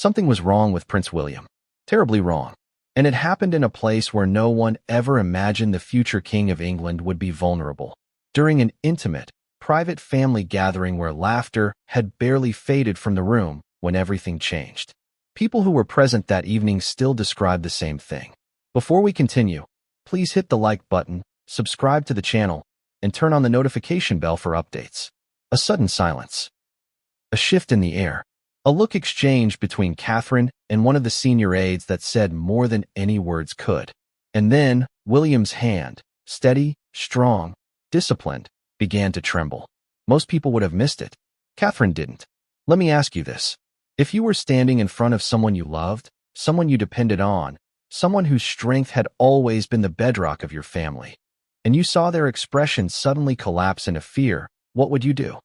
Something was wrong with Prince William. Terribly wrong. And it happened in a place where no one ever imagined the future King of England would be vulnerable. During an intimate, private family gathering where laughter had barely faded from the room when everything changed. People who were present that evening still described the same thing. Before we continue, please hit the like button, subscribe to the channel, and turn on the notification bell for updates. A sudden silence. A shift in the air. A look exchanged between Catherine and one of the senior aides that said more than any words could. And then William's hand, steady, strong, disciplined, began to tremble. Most people would have missed it. Catherine didn't. Let me ask you this. If you were standing in front of someone you loved, someone you depended on, someone whose strength had always been the bedrock of your family, and you saw their expression suddenly collapse into fear, what would you do?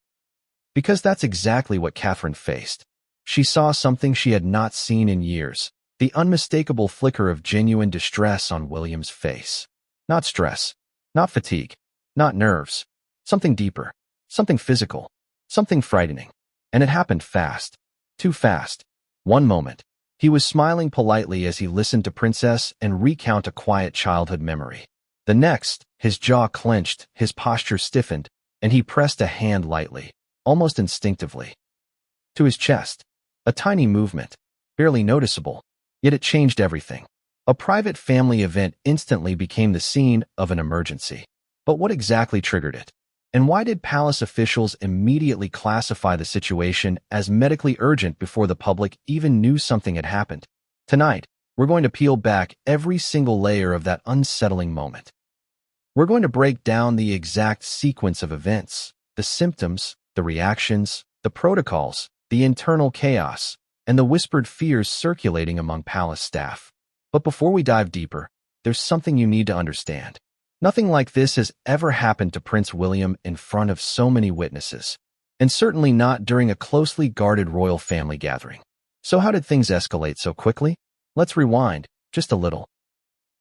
Because that's exactly what Catherine faced. She saw something she had not seen in years, the unmistakable flicker of genuine distress on William's face. Not stress, not fatigue, not nerves. Something deeper, something physical, something frightening. And it happened fast. Too fast. One moment, he was smiling politely as he listened to Princess and recount a quiet childhood memory. The next, his jaw clenched, his posture stiffened, and he pressed a hand lightly, almost instinctively, to his chest. A tiny movement, barely noticeable, yet it changed everything. A private family event instantly became the scene of an emergency. But what exactly triggered it? And why did palace officials immediately classify the situation as medically urgent before the public even knew something had happened? Tonight, we're going to peel back every single layer of that unsettling moment. We're going to break down the exact sequence of events, the symptoms, the reactions, the protocols, the internal chaos, and the whispered fears circulating among palace staff. But before we dive deeper, there's something you need to understand. Nothing like this has ever happened to Prince William in front of so many witnesses, and certainly not during a closely guarded royal family gathering. So how did things escalate so quickly? Let's rewind, just a little.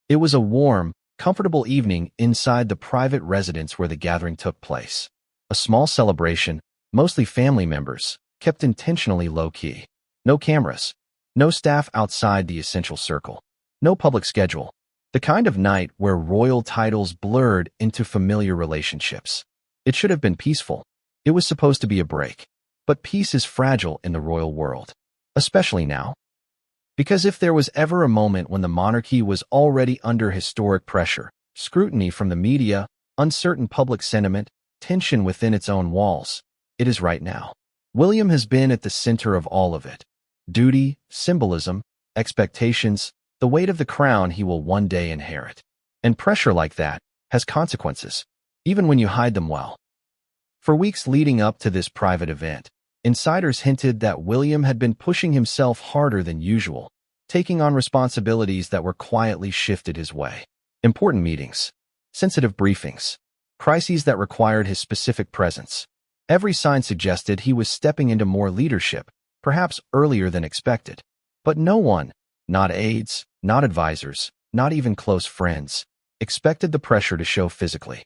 It was a warm, comfortable evening inside the private residence where the gathering took place. A small celebration, mostly family members, kept intentionally low-key. No cameras, no staff outside the essential circle, no public schedule. The kind of night where royal titles blurred into familiar relationships. It should have been peaceful. It was supposed to be a break. But peace is fragile in the royal world, especially now. Because if there was ever a moment when the monarchy was already under historic pressure, scrutiny from the media, uncertain public sentiment, tension within its own walls, it is right now. William has been at the center of all of it. Duty, symbolism, expectations, the weight of the crown he will one day inherit. And pressure like that has consequences, even when you hide them well. For weeks leading up to this private event, insiders hinted that William had been pushing himself harder than usual, taking on responsibilities that were quietly shifted his way. Important meetings, sensitive briefings, crises that required his specific presence. Every sign suggested he was stepping into more leadership, perhaps earlier than expected. But no one, not aides, not advisors, not even close friends, expected the pressure to show physically.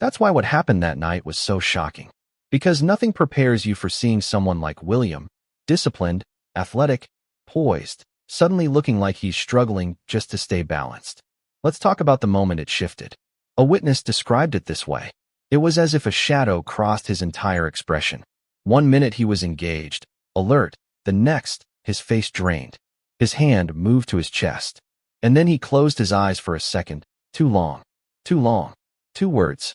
That's why what happened that night was so shocking. Because nothing prepares you for seeing someone like William, disciplined, athletic, poised, suddenly looking like he's struggling just to stay balanced. Let's talk about the moment it shifted. A witness described it this way. It was as if a shadow crossed his entire expression. One minute he was engaged, alert, the next, his face drained. His hand moved to his chest. And then he closed his eyes for a second. Too long. Too long. 2 words.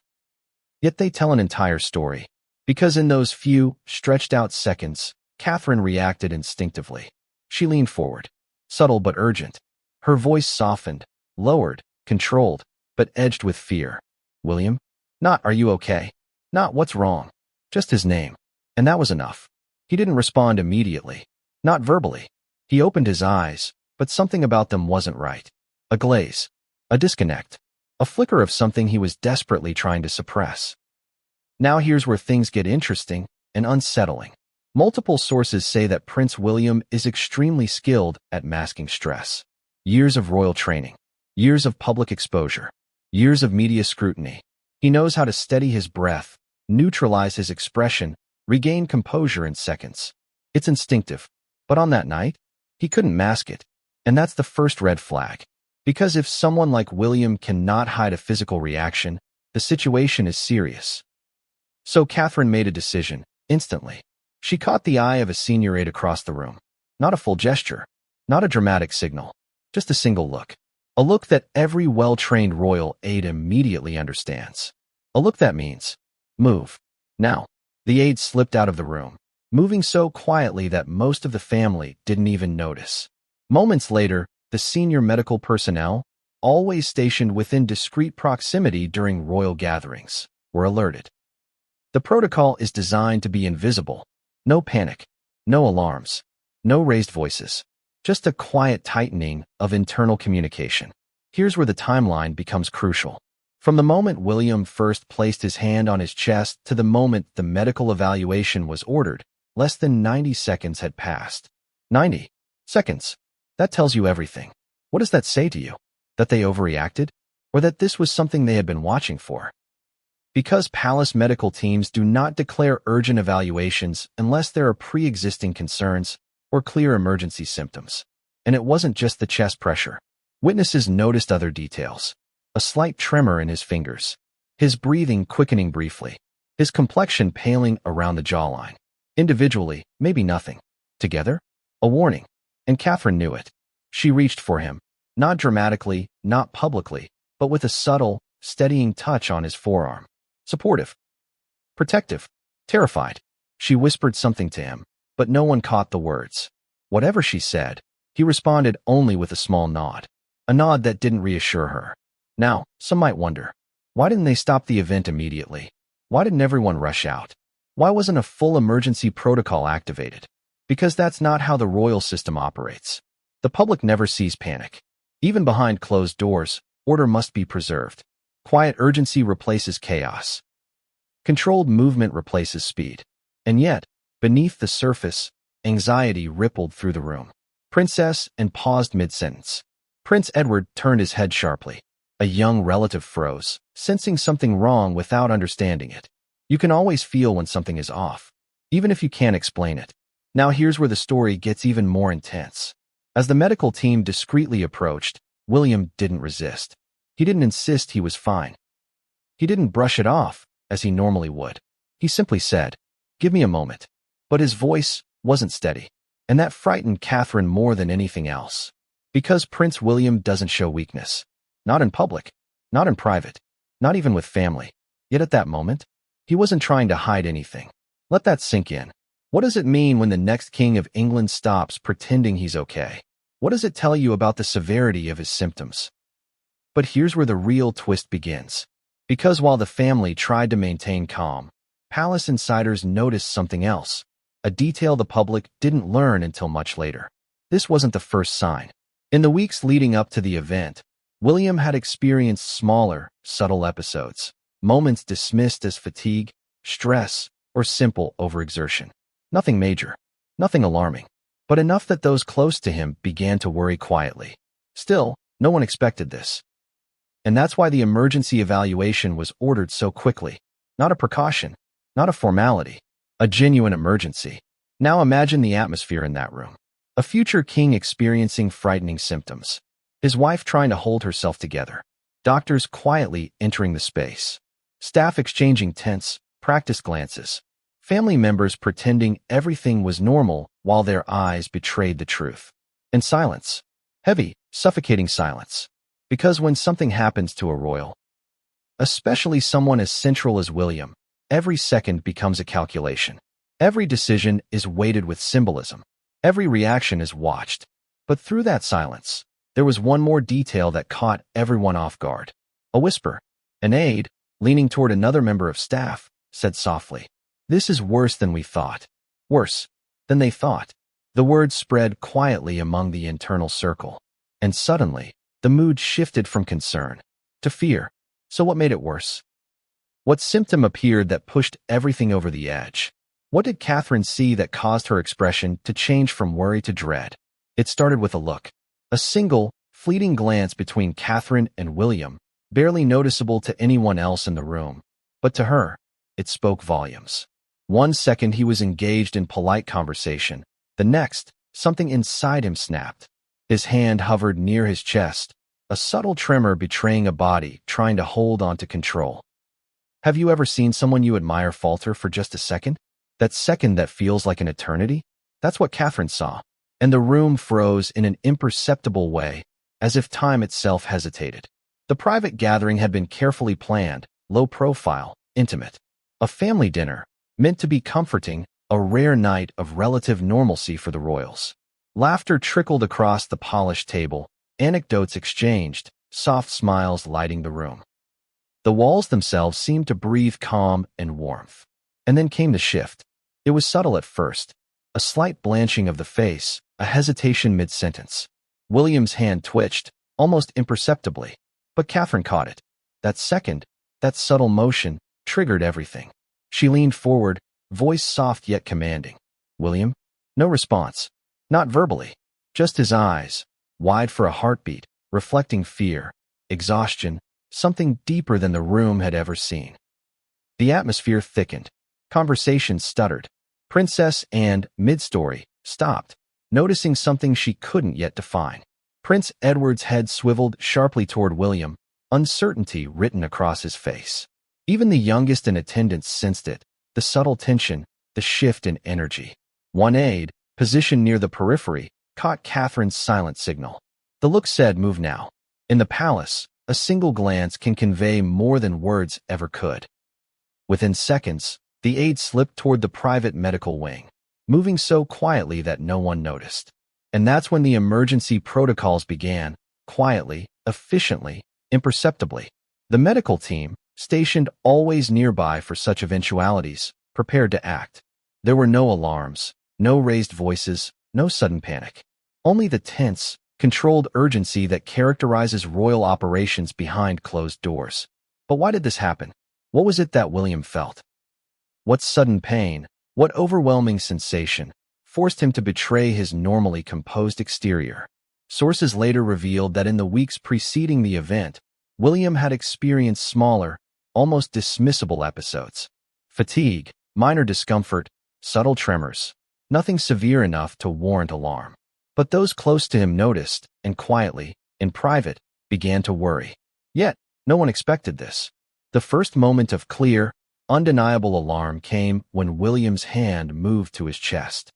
Yet they tell an entire story. Because in those few, stretched-out seconds, Catherine reacted instinctively. She leaned forward. Subtle but urgent. Her voice softened, lowered, controlled, but edged with fear. William? Not, "Are you okay?" Not, "What's wrong?" Just his name. And that was enough. He didn't respond immediately. Not verbally. He opened his eyes, but something about them wasn't right. A glaze. A disconnect. A flicker of something he was desperately trying to suppress. Now here's where things get interesting and unsettling. Multiple sources say that Prince William is extremely skilled at masking stress. Years of royal training. Years of public exposure. Years of media scrutiny. He knows how to steady his breath, neutralize his expression, regain composure in seconds. It's instinctive. But on that night, He couldn't mask it. And that's the first red flag. Because if someone like William cannot hide a physical reaction, the situation is serious. So Catherine made a decision, instantly. She caught the eye of a senior aide across the room. Not a full gesture, not a dramatic signal, just a single look. A look that every well-trained royal aide immediately understands. A look that means, move. Now, the aide slipped out of the room, moving so quietly that most of the family didn't even notice. Moments later, the senior medical personnel, always stationed within discreet proximity during royal gatherings, were alerted. The protocol is designed to be invisible. No panic, no alarms, no raised voices, just a quiet tightening of internal communication. Here's where the timeline becomes crucial. From the moment William first placed his hand on his chest to the moment the medical evaluation was ordered, less than 90 seconds had passed. 90 seconds. That tells you everything. What does that say to you? That they overreacted? Or that this was something they had been watching for? Because palace medical teams do not declare urgent evaluations unless there are pre-existing concerns or clear emergency symptoms. And it wasn't just the chest pressure. Witnesses noticed other details. A slight tremor in his fingers. His breathing quickening briefly. His complexion paling around the jawline. Individually, maybe nothing. Together? A warning. And Catherine knew it. She reached for him. Not dramatically, not publicly, but with a subtle, steadying touch on his forearm. Supportive. Protective. Terrified. She whispered something to him, but no one caught the words. Whatever she said, he responded only with a small nod. A nod that didn't reassure her. Now, some might wonder, why didn't they stop the event immediately? Why didn't everyone rush out? Why wasn't a full emergency protocol activated? Because that's not how the royal system operates. The public never sees panic. Even behind closed doors, order must be preserved. Quiet urgency replaces chaos. Controlled movement replaces speed. And yet, beneath the surface, anxiety rippled through the room. Princess and paused mid-sentence. Prince Edward turned his head sharply. A young relative froze, sensing something wrong without understanding it. You can always feel when something is off, even if you can't explain it. Now here's where the story gets even more intense. As the medical team discreetly approached, William didn't resist. He didn't insist he was fine. He didn't brush it off, as he normally would. He simply said, "Give me a moment." But his voice wasn't steady, and that frightened Catherine more than anything else. Because Prince William doesn't show weakness. Not in public, not in private, not even with family. Yet at that moment, he wasn't trying to hide anything. Let that sink in. What does it mean when the next king of England stops pretending he's okay? What does it tell you about the severity of his symptoms? But here's where the real twist begins. Because while the family tried to maintain calm, palace insiders noticed something else, a detail the public didn't learn until much later. This wasn't the first sign. In the weeks leading up to the event, William had experienced smaller, subtle episodes, moments dismissed as fatigue, stress, or simple overexertion. Nothing major, nothing alarming, but enough that those close to him began to worry quietly. Still, no one expected this. And that's why the emergency evaluation was ordered so quickly. Not a precaution, not a formality, a genuine emergency. Now imagine the atmosphere in that room. A future king experiencing frightening symptoms. His wife trying to hold herself together. Doctors quietly entering the space. Staff exchanging tense, practiced glances. Family members pretending everything was normal while their eyes betrayed the truth. And silence. Heavy, suffocating silence. Because when something happens to a royal, especially someone as central as William, every second becomes a calculation. Every decision is weighted with symbolism. Every reaction is watched. But through that silence, there was one more detail that caught everyone off guard. A whisper. An aide, leaning toward another member of staff, said softly, "This is worse than we thought." Worse than they thought. The words spread quietly among the internal circle. And suddenly, the mood shifted from concern to fear. So what made it worse? What symptom appeared that pushed everything over the edge? What did Catherine see that caused her expression to change from worry to dread? It started with a look. A single, fleeting glance between Catherine and William, barely noticeable to anyone else in the room. But to her, it spoke volumes. 1 second he was engaged in polite conversation. The next, something inside him snapped. His hand hovered near his chest, a subtle tremor betraying a body trying to hold on to control. Have you ever seen someone you admire falter for just a second? That second that feels like an eternity? That's what Catherine saw, and the room froze in an imperceptible way, as if time itself hesitated. The private gathering had been carefully planned, low profile, intimate. A family dinner, meant to be comforting, a rare night of relative normalcy for the royals. Laughter trickled across the polished table, anecdotes exchanged, soft smiles lighting the room. The walls themselves seemed to breathe calm and warmth. And then came the shift. It was subtle at first, a slight blanching of the face, a hesitation mid-sentence. William's hand twitched, almost imperceptibly, but Catherine caught it. That second, that subtle motion, triggered everything. She leaned forward, voice soft yet commanding. "William?" No response. Not verbally. Just his eyes, wide for a heartbeat, reflecting fear, exhaustion, something deeper than the room had ever seen. The atmosphere thickened. Conversation stuttered. Princess and, mid-story, stopped, noticing something she couldn't yet define. Prince Edward's head swiveled sharply toward William, uncertainty written across his face. Even the youngest in attendance sensed it, the subtle tension, the shift in energy. One aide, positioned near the periphery, caught Catherine's silent signal. The look said, "Move now." In the palace, a single glance can convey more than words ever could. Within seconds, the aide slipped toward the private medical wing, moving so quietly that no one noticed. And that's when the emergency protocols began, quietly, efficiently, imperceptibly. The medical team, stationed always nearby for such eventualities, prepared to act. There were no alarms, no raised voices, no sudden panic. Only the tense, controlled urgency that characterizes royal operations behind closed doors. But why did this happen? What was it that William felt? What sudden pain, what overwhelming sensation, forced him to betray his normally composed exterior? Sources later revealed that in the weeks preceding the event, William had experienced smaller, almost dismissible episodes. Fatigue, minor discomfort, subtle tremors. Nothing severe enough to warrant alarm. But those close to him noticed, and quietly, in private, began to worry. Yet, no one expected this. The first moment of clear, undeniable alarm came when William's hand moved to his chest.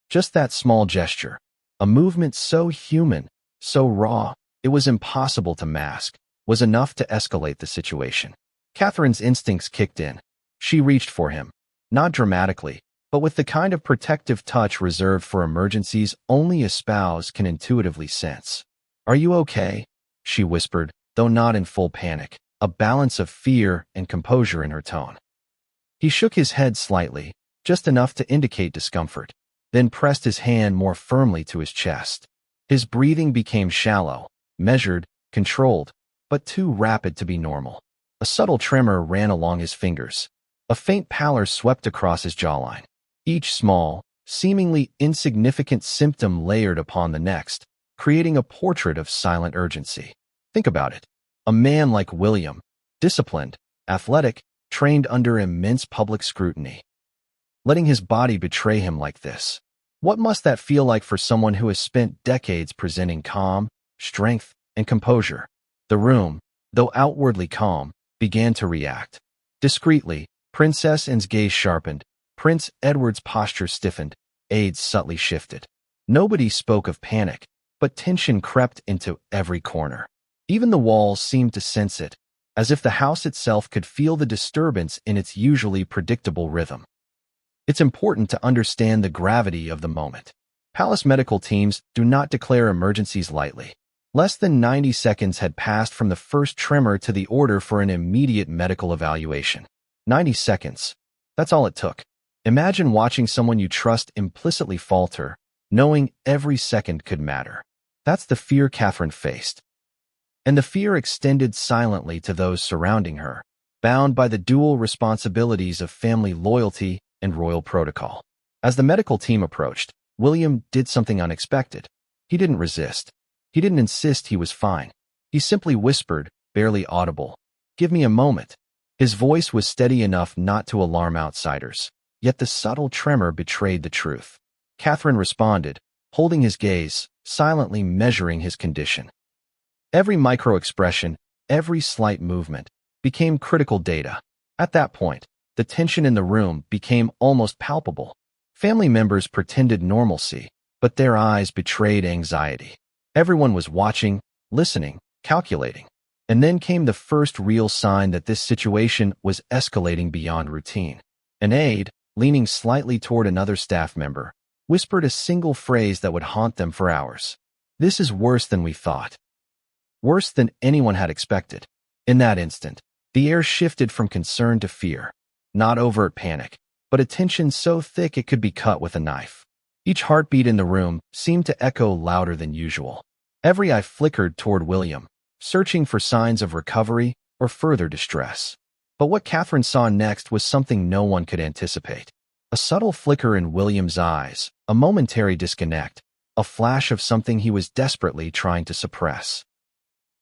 Just that small gesture, a movement so human, so raw, it was impossible to mask, was enough to escalate the situation. Catherine's instincts kicked in. She reached for him, not dramatically, but with the kind of protective touch reserved for emergencies only a spouse can intuitively sense. "Are you okay?" she whispered, though not in full panic, a balance of fear and composure in her tone. He shook his head slightly, just enough to indicate discomfort, then pressed his hand more firmly to his chest. His breathing became shallow, measured, controlled, but too rapid to be normal. A subtle tremor ran along his fingers. A faint pallor swept across his jawline. Each small, seemingly insignificant symptom layered upon the next, creating a portrait of silent urgency. Think about it. A man like William, disciplined, athletic, trained under immense public scrutiny. Letting his body betray him like this. What must that feel like for someone who has spent decades presenting calm, strength, and composure? The room, though outwardly calm, began to react. Discreetly, Princess Anne's gaze sharpened, Prince Edward's posture stiffened, aides subtly shifted. Nobody spoke of panic, but tension crept into every corner. Even the walls seemed to sense it, as if the house itself could feel the disturbance in its usually predictable rhythm. It's important to understand the gravity of the moment. Palace medical teams do not declare emergencies lightly. Less than 90 seconds had passed from the first tremor to the order for an immediate medical evaluation. 90 seconds. That's all it took. Imagine watching someone you trust implicitly falter, knowing every second could matter. That's the fear Catherine faced. And the fear extended silently to those surrounding her, bound by the dual responsibilities of family loyalty and royal protocol. As the medical team approached, William did something unexpected. He didn't resist. He didn't insist he was fine. He simply whispered, barely audible, "Give me a moment." His voice was steady enough not to alarm outsiders, yet the subtle tremor betrayed the truth. Catherine responded, holding his gaze, silently measuring his condition. Every micro-expression, every slight movement, became critical data. At that point, the tension in the room became almost palpable. Family members pretended normalcy, but their eyes betrayed anxiety. Everyone was watching, listening, calculating. And then came the first real sign that this situation was escalating beyond routine. An aide, leaning slightly toward another staff member, whispered a single phrase that would haunt them for hours. "This is worse than we thought." Worse than anyone had expected. In that instant, the air shifted from concern to fear. Not overt panic, but a tension so thick it could be cut with a knife. Each heartbeat in the room seemed to echo louder than usual. Every eye flickered toward William, searching for signs of recovery or further distress. But what Catherine saw next was something no one could anticipate. A subtle flicker in William's eyes, a momentary disconnect, a flash of something he was desperately trying to suppress.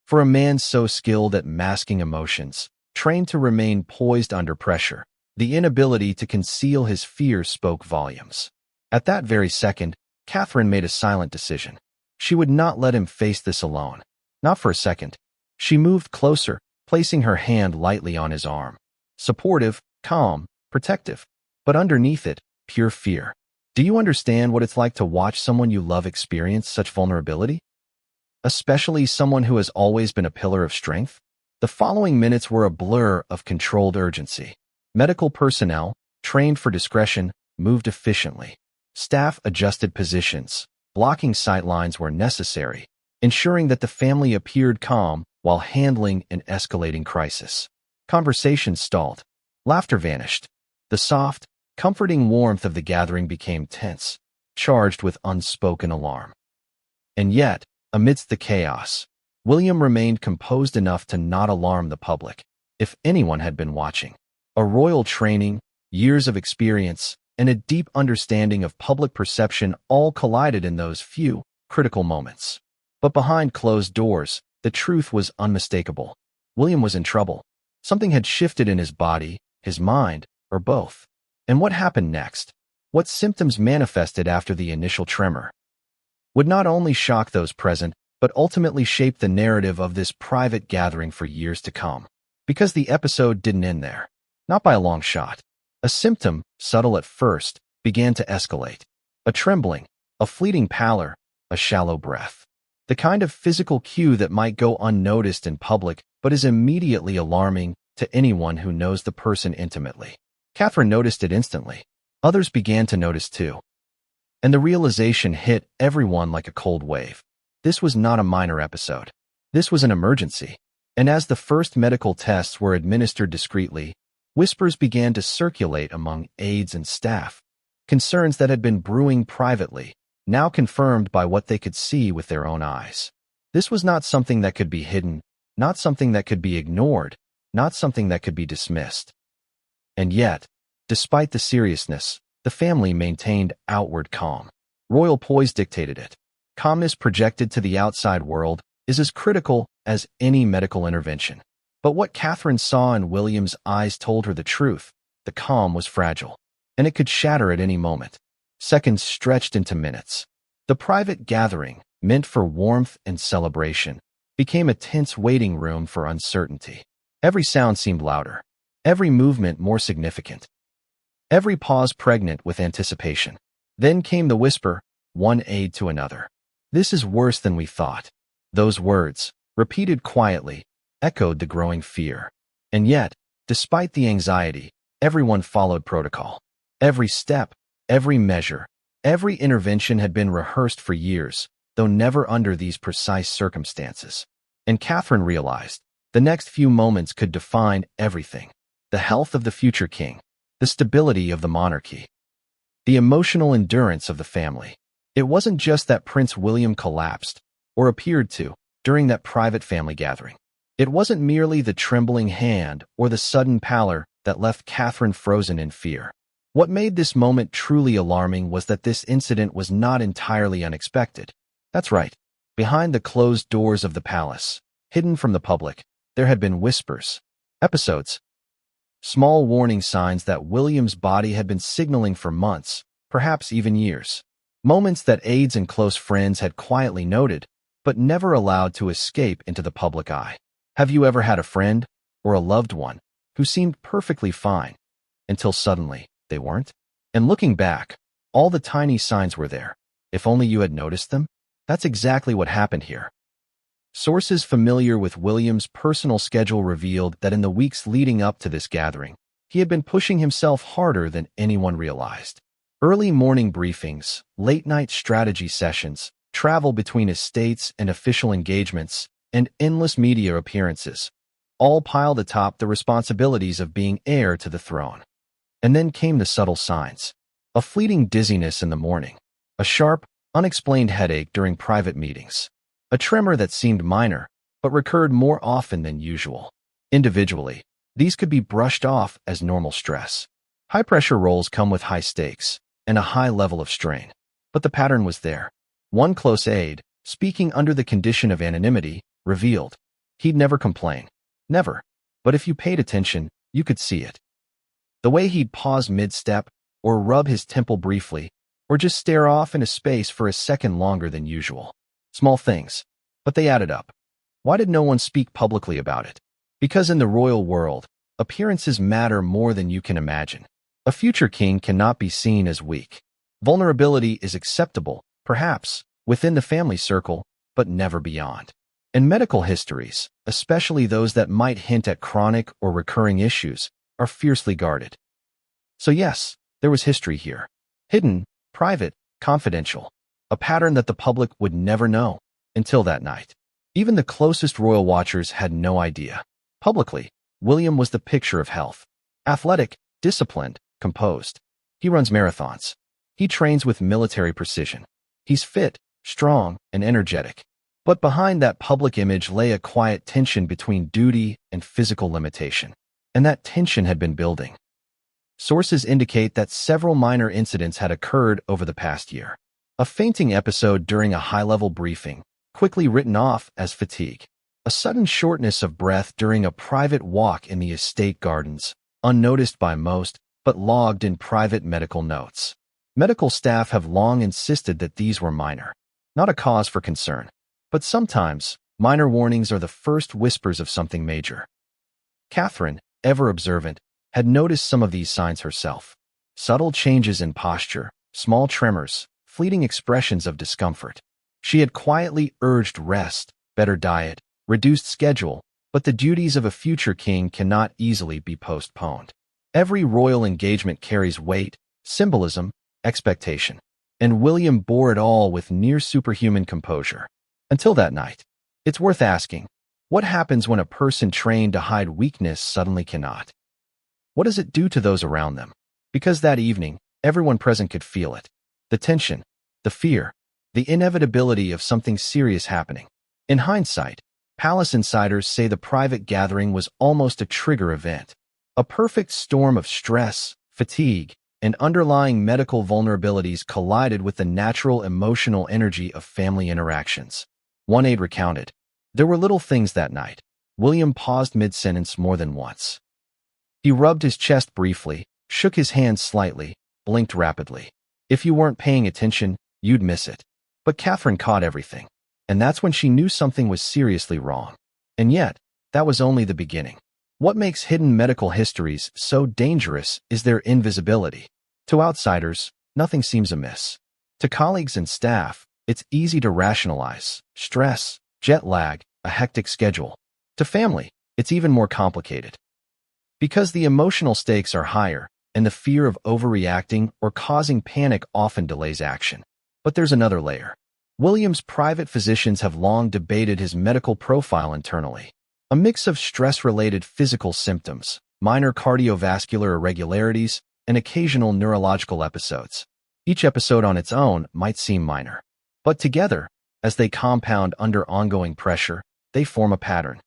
For a man so skilled at masking emotions, trained to remain poised under pressure, the inability to conceal his fears spoke volumes. At that very second, Catherine made a silent decision. She would not let him face this alone. Not for a second. She moved closer, placing her hand lightly on his arm. Supportive, calm, protective. But underneath it, pure fear. "Do you understand what it's like to watch someone you love experience such vulnerability? Especially someone who has always been a pillar of strength?" The following minutes were a blur of controlled urgency. Medical personnel, trained for discretion, moved efficiently. Staff adjusted positions. Blocking sightlines where necessary, ensuring that the family appeared calm while handling an escalating crisis. Conversations stalled. Laughter vanished. The soft, comforting warmth of the gathering became tense, charged with unspoken alarm. And yet, amidst the chaos, William remained composed enough to not alarm the public. If anyone had been watching, a royal training, years of experience, and a deep understanding of public perception all collided in those few, critical moments. But behind closed doors, the truth was unmistakable. William was in trouble. Something had shifted in his body, his mind, or both. And what happened next? What symptoms manifested after the initial tremor? Would not only shock those present, but ultimately shape the narrative of this private gathering for years to come. Because the episode didn't end there. Not by a long shot. A symptom, subtle at first, began to escalate. A trembling, a fleeting pallor, a shallow breath. The kind of physical cue that might go unnoticed in public but is immediately alarming to anyone who knows the person intimately. Catherine noticed it instantly. Others began to notice too. And the realization hit everyone like a cold wave. This was not a minor episode. This was an emergency. And as the first medical tests were administered discreetly, whispers began to circulate among aides and staff. Concerns that had been brewing privately, now confirmed by what they could see with their own eyes. This was not something that could be hidden, not something that could be ignored, not something that could be dismissed. And yet, despite the seriousness, the family maintained outward calm. Royal poise dictated it. Calmness projected to the outside world is as critical as any medical intervention. But what Catherine saw in William's eyes told her the truth. The calm was fragile, and it could shatter at any moment. Seconds stretched into minutes. The private gathering, meant for warmth and celebration, became a tense waiting room for uncertainty. Every sound seemed louder, every movement more significant, every pause pregnant with anticipation. Then came the whisper, one aide to another. "This is worse than we thought." Those words, repeated quietly, echoed the growing fear. And yet, despite the anxiety, everyone followed protocol. Every step, every measure, every intervention had been rehearsed for years, though never under these precise circumstances. And Catherine realized, the next few moments could define everything. The health of the future king, the stability of the monarchy, the emotional endurance of the family. It wasn't just that Prince William collapsed, or appeared to, during that private family gathering. It wasn't merely the trembling hand or the sudden pallor that left Catherine frozen in fear. What made this moment truly alarming was that this incident was not entirely unexpected. That's right. Behind the closed doors of the palace, hidden from the public, there had been whispers, episodes, small warning signs that William's body had been signaling for months, perhaps even years. Moments that aides and close friends had quietly noted, but never allowed to escape into the public eye. Have you ever had a friend or a loved one who seemed perfectly fine until suddenly they weren't? And looking back, all the tiny signs were there. If only you had noticed them? That's exactly what happened here. Sources familiar with William's personal schedule revealed that in the weeks leading up to this gathering, he had been pushing himself harder than anyone realized. Early morning briefings, late-night strategy sessions, travel between estates and official engagements, and endless media appearances, all piled atop the responsibilities of being heir to the throne. And then came the subtle signs. A fleeting dizziness in the morning, a sharp, unexplained headache during private meetings, a tremor that seemed minor but recurred more often than usual. Individually, these could be brushed off as normal stress. High-pressure roles come with high stakes and a high level of strain. But the pattern was there. One close aide, speaking under the condition of anonymity, revealed he'd never complain. Never. But if you paid attention, you could see it. The way he'd pause mid-step, or rub his temple briefly, or just stare off into space for a second longer than usual. Small things, but they added up. Why did no one speak publicly about it? Because in the royal world, appearances matter more than you can imagine. A future king cannot be seen as weak. Vulnerability is acceptable, perhaps, within the family circle, but never beyond. And medical histories, especially those that might hint at chronic or recurring issues, are fiercely guarded. So yes, there was history here. Hidden, private, confidential. A pattern that the public would never know until that night. Even the closest royal watchers had no idea. Publicly, William was the picture of health. Athletic, disciplined, composed. He runs marathons. He trains with military precision. He's fit, strong, and energetic. But behind that public image lay a quiet tension between duty and physical limitation. And that tension had been building. Sources indicate that several minor incidents had occurred over the past year. A fainting episode during a high-level briefing, quickly written off as fatigue. A sudden shortness of breath during a private walk in the estate gardens, unnoticed by most, but logged in private medical notes. Medical staff have long insisted that these were minor, not a cause for concern. But sometimes, minor warnings are the first whispers of something major. Catherine, ever observant, had noticed some of these signs herself. Subtle changes in posture, small tremors, fleeting expressions of discomfort. She had quietly urged rest, better diet, reduced schedule, but the duties of a future king cannot easily be postponed. Every royal engagement carries weight, symbolism, expectation. And William bore it all with near superhuman composure. Until that night. It's worth asking, what happens when a person trained to hide weakness suddenly cannot? What does it do to those around them? Because that evening, everyone present could feel it. The tension, the fear, the inevitability of something serious happening. In hindsight, palace insiders say the private gathering was almost a trigger event. A perfect storm of stress, fatigue, and underlying medical vulnerabilities collided with the natural emotional energy of family interactions. One aide recounted, there were little things that night. William paused mid-sentence more than once. He rubbed his chest briefly, shook his hand slightly, blinked rapidly. If you weren't paying attention, you'd miss it. But Catherine caught everything. And that's when she knew something was seriously wrong. And yet, that was only the beginning. What makes hidden medical histories so dangerous is their invisibility. To outsiders, nothing seems amiss. To colleagues and staff, it's easy to rationalize stress, jet lag, a hectic schedule. To family, it's even more complicated. Because the emotional stakes are higher, and the fear of overreacting or causing panic often delays action. But there's another layer. William's private physicians have long debated his medical profile internally. A mix of stress-related physical symptoms, minor cardiovascular irregularities, and occasional neurological episodes. Each episode on its own might seem minor. But together, as they compound under ongoing pressure, they form a pattern.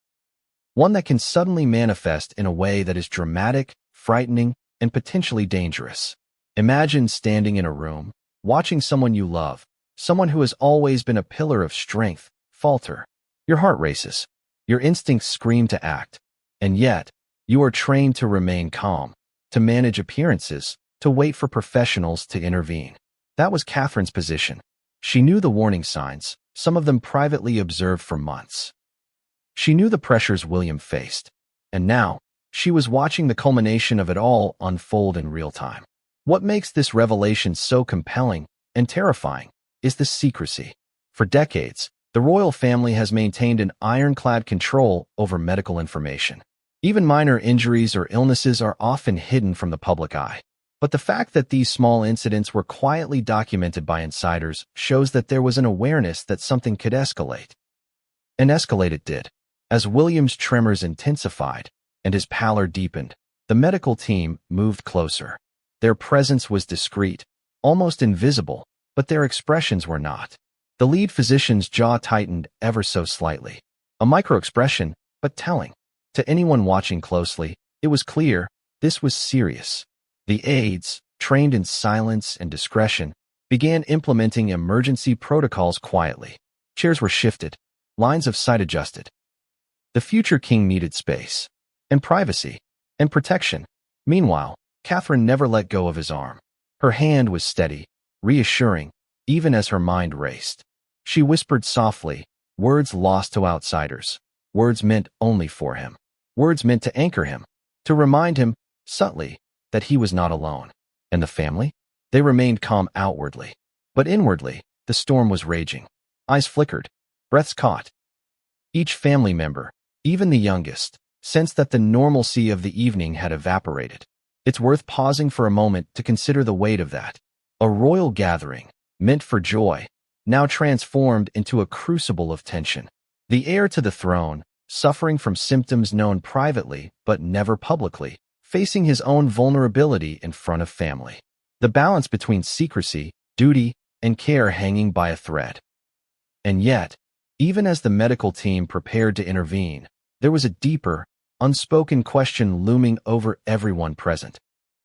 One that can suddenly manifest in a way that is dramatic, frightening, and potentially dangerous. Imagine standing in a room, watching someone you love, someone who has always been a pillar of strength, falter. Your heart races. Your instincts scream to act. And yet, you are trained to remain calm, to manage appearances, to wait for professionals to intervene. That was Catherine's position. She knew the warning signs, some of them privately observed for months. She knew the pressures William faced, and now she was watching the culmination of it all unfold in real time. What makes this revelation so compelling and terrifying is the secrecy. For decades, the royal family has maintained an ironclad control over medical information. Even minor injuries or illnesses are often hidden from the public eye. But the fact that these small incidents were quietly documented by insiders shows that there was an awareness that something could escalate. And escalate it did. As William's tremors intensified and his pallor deepened, the medical team moved closer. Their presence was discreet, almost invisible, but their expressions were not. The lead physician's jaw tightened ever so slightly. A micro-expression, but telling. To anyone watching closely, it was clear this was serious. The aides, trained in silence and discretion, began implementing emergency protocols quietly. Chairs were shifted, lines of sight adjusted. The future king needed space, and privacy, and protection. Meanwhile, Catherine never let go of his arm. Her hand was steady, reassuring, even as her mind raced. She whispered softly, words lost to outsiders, words meant only for him, words meant to anchor him, to remind him, subtly, that he was not alone. And the family? They remained calm outwardly. But inwardly, the storm was raging. Eyes flickered, breaths caught. Each family member, even the youngest, sensed that the normalcy of the evening had evaporated. It's worth pausing for a moment to consider the weight of that. A royal gathering, meant for joy, now transformed into a crucible of tension. The heir to the throne, suffering from symptoms known privately but never publicly, facing his own vulnerability in front of family. The balance between secrecy, duty, and care hanging by a thread. And yet, even as the medical team prepared to intervene, there was a deeper, unspoken question looming over everyone present.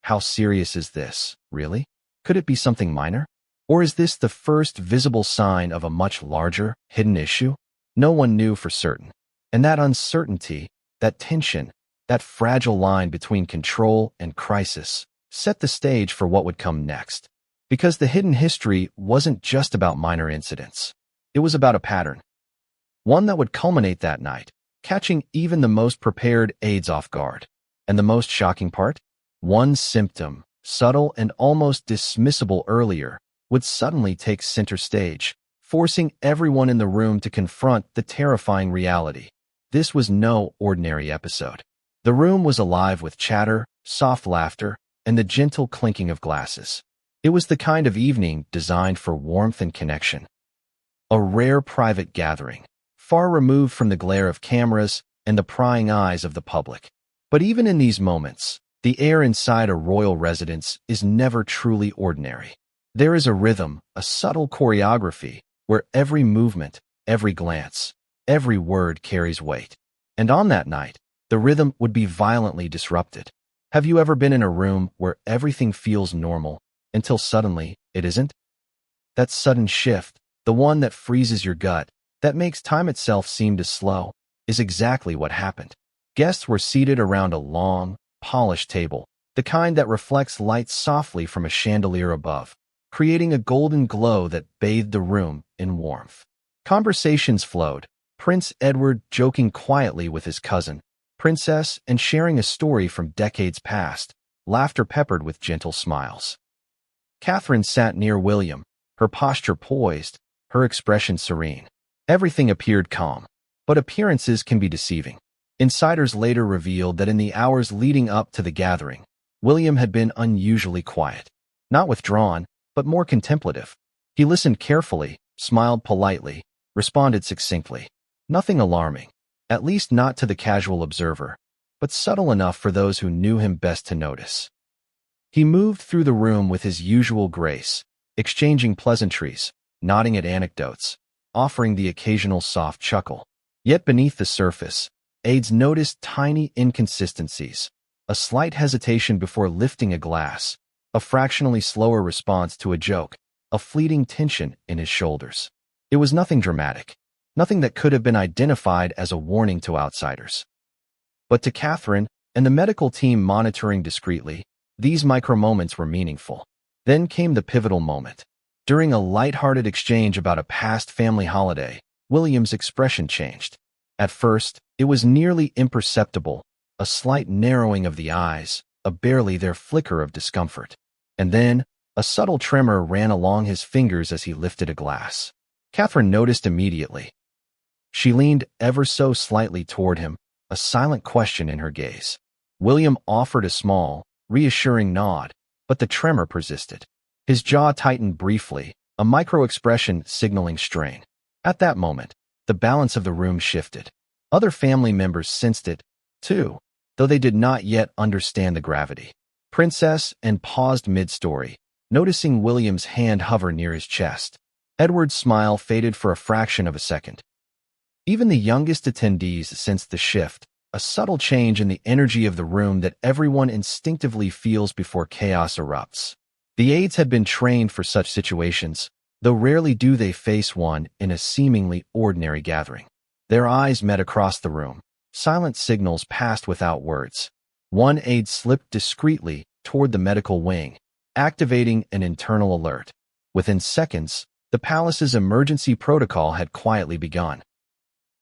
How serious is this, really? Could it be something minor? Or is this the first visible sign of a much larger, hidden issue? No one knew for certain. And that uncertainty, that tension, that fragile line between control and crisis, set the stage for what would come next. Because the hidden history wasn't just about minor incidents. It was about a pattern. One that would culminate that night, catching even the most prepared aides off guard. And the most shocking part? One symptom, subtle and almost dismissible earlier, would suddenly take center stage, forcing everyone in the room to confront the terrifying reality. This was no ordinary episode. The room was alive with chatter, soft laughter, and the gentle clinking of glasses. It was the kind of evening designed for warmth and connection. A rare private gathering, far removed from the glare of cameras and the prying eyes of the public. But even in these moments, the air inside a royal residence is never truly ordinary. There is a rhythm, a subtle choreography, where every movement, every glance, every word carries weight. And on that night, the rhythm would be violently disrupted. Have you ever been in a room where everything feels normal, until suddenly it isn't? That sudden shift, the one that freezes your gut, that makes time itself seem to slow, is exactly what happened. Guests were seated around a long, polished table, the kind that reflects light softly from a chandelier above, creating a golden glow that bathed the room in warmth. Conversations flowed, Prince Edward joking quietly with his cousin, Princess, and sharing a story from decades past, laughter peppered with gentle smiles. Catherine sat near William, her posture poised, her expression serene. Everything appeared calm, but appearances can be deceiving. Insiders later revealed that in the hours leading up to the gathering, William had been unusually quiet. Not withdrawn, but more contemplative. He listened carefully, smiled politely, responded succinctly. Nothing alarming, at least not to the casual observer, but subtle enough for those who knew him best to notice. He moved through the room with his usual grace, exchanging pleasantries, nodding at anecdotes, offering the occasional soft chuckle. Yet beneath the surface, aides noticed tiny inconsistencies, a slight hesitation before lifting a glass, a fractionally slower response to a joke, a fleeting tension in his shoulders. It was nothing dramatic, nothing that could have been identified as a warning to outsiders. But to Catherine and the medical team monitoring discreetly, these micro-moments were meaningful. Then came the pivotal moment. During a light-hearted exchange about a past family holiday, William's expression changed. At first, it was nearly imperceptible, a slight narrowing of the eyes, a barely there flicker of discomfort. And then, a subtle tremor ran along his fingers as he lifted a glass. Catherine noticed immediately. She leaned ever so slightly toward him, a silent question in her gaze. William offered a small, reassuring nod, but the tremor persisted. His jaw tightened briefly, a micro-expression signaling strain. At that moment, the balance of the room shifted. Other family members sensed it, too, though they did not yet understand the gravity. Princess and paused mid-story, noticing William's hand hover near his chest. Edward's smile faded for a fraction of a second. Even the youngest attendees sensed the shift, a subtle change in the energy of the room that everyone instinctively feels before chaos erupts. The aides had been trained for such situations, though rarely do they face one in a seemingly ordinary gathering. Their eyes met across the room. Silent signals passed without words. One aide slipped discreetly toward the medical wing, activating an internal alert. Within seconds, the palace's emergency protocol had quietly begun.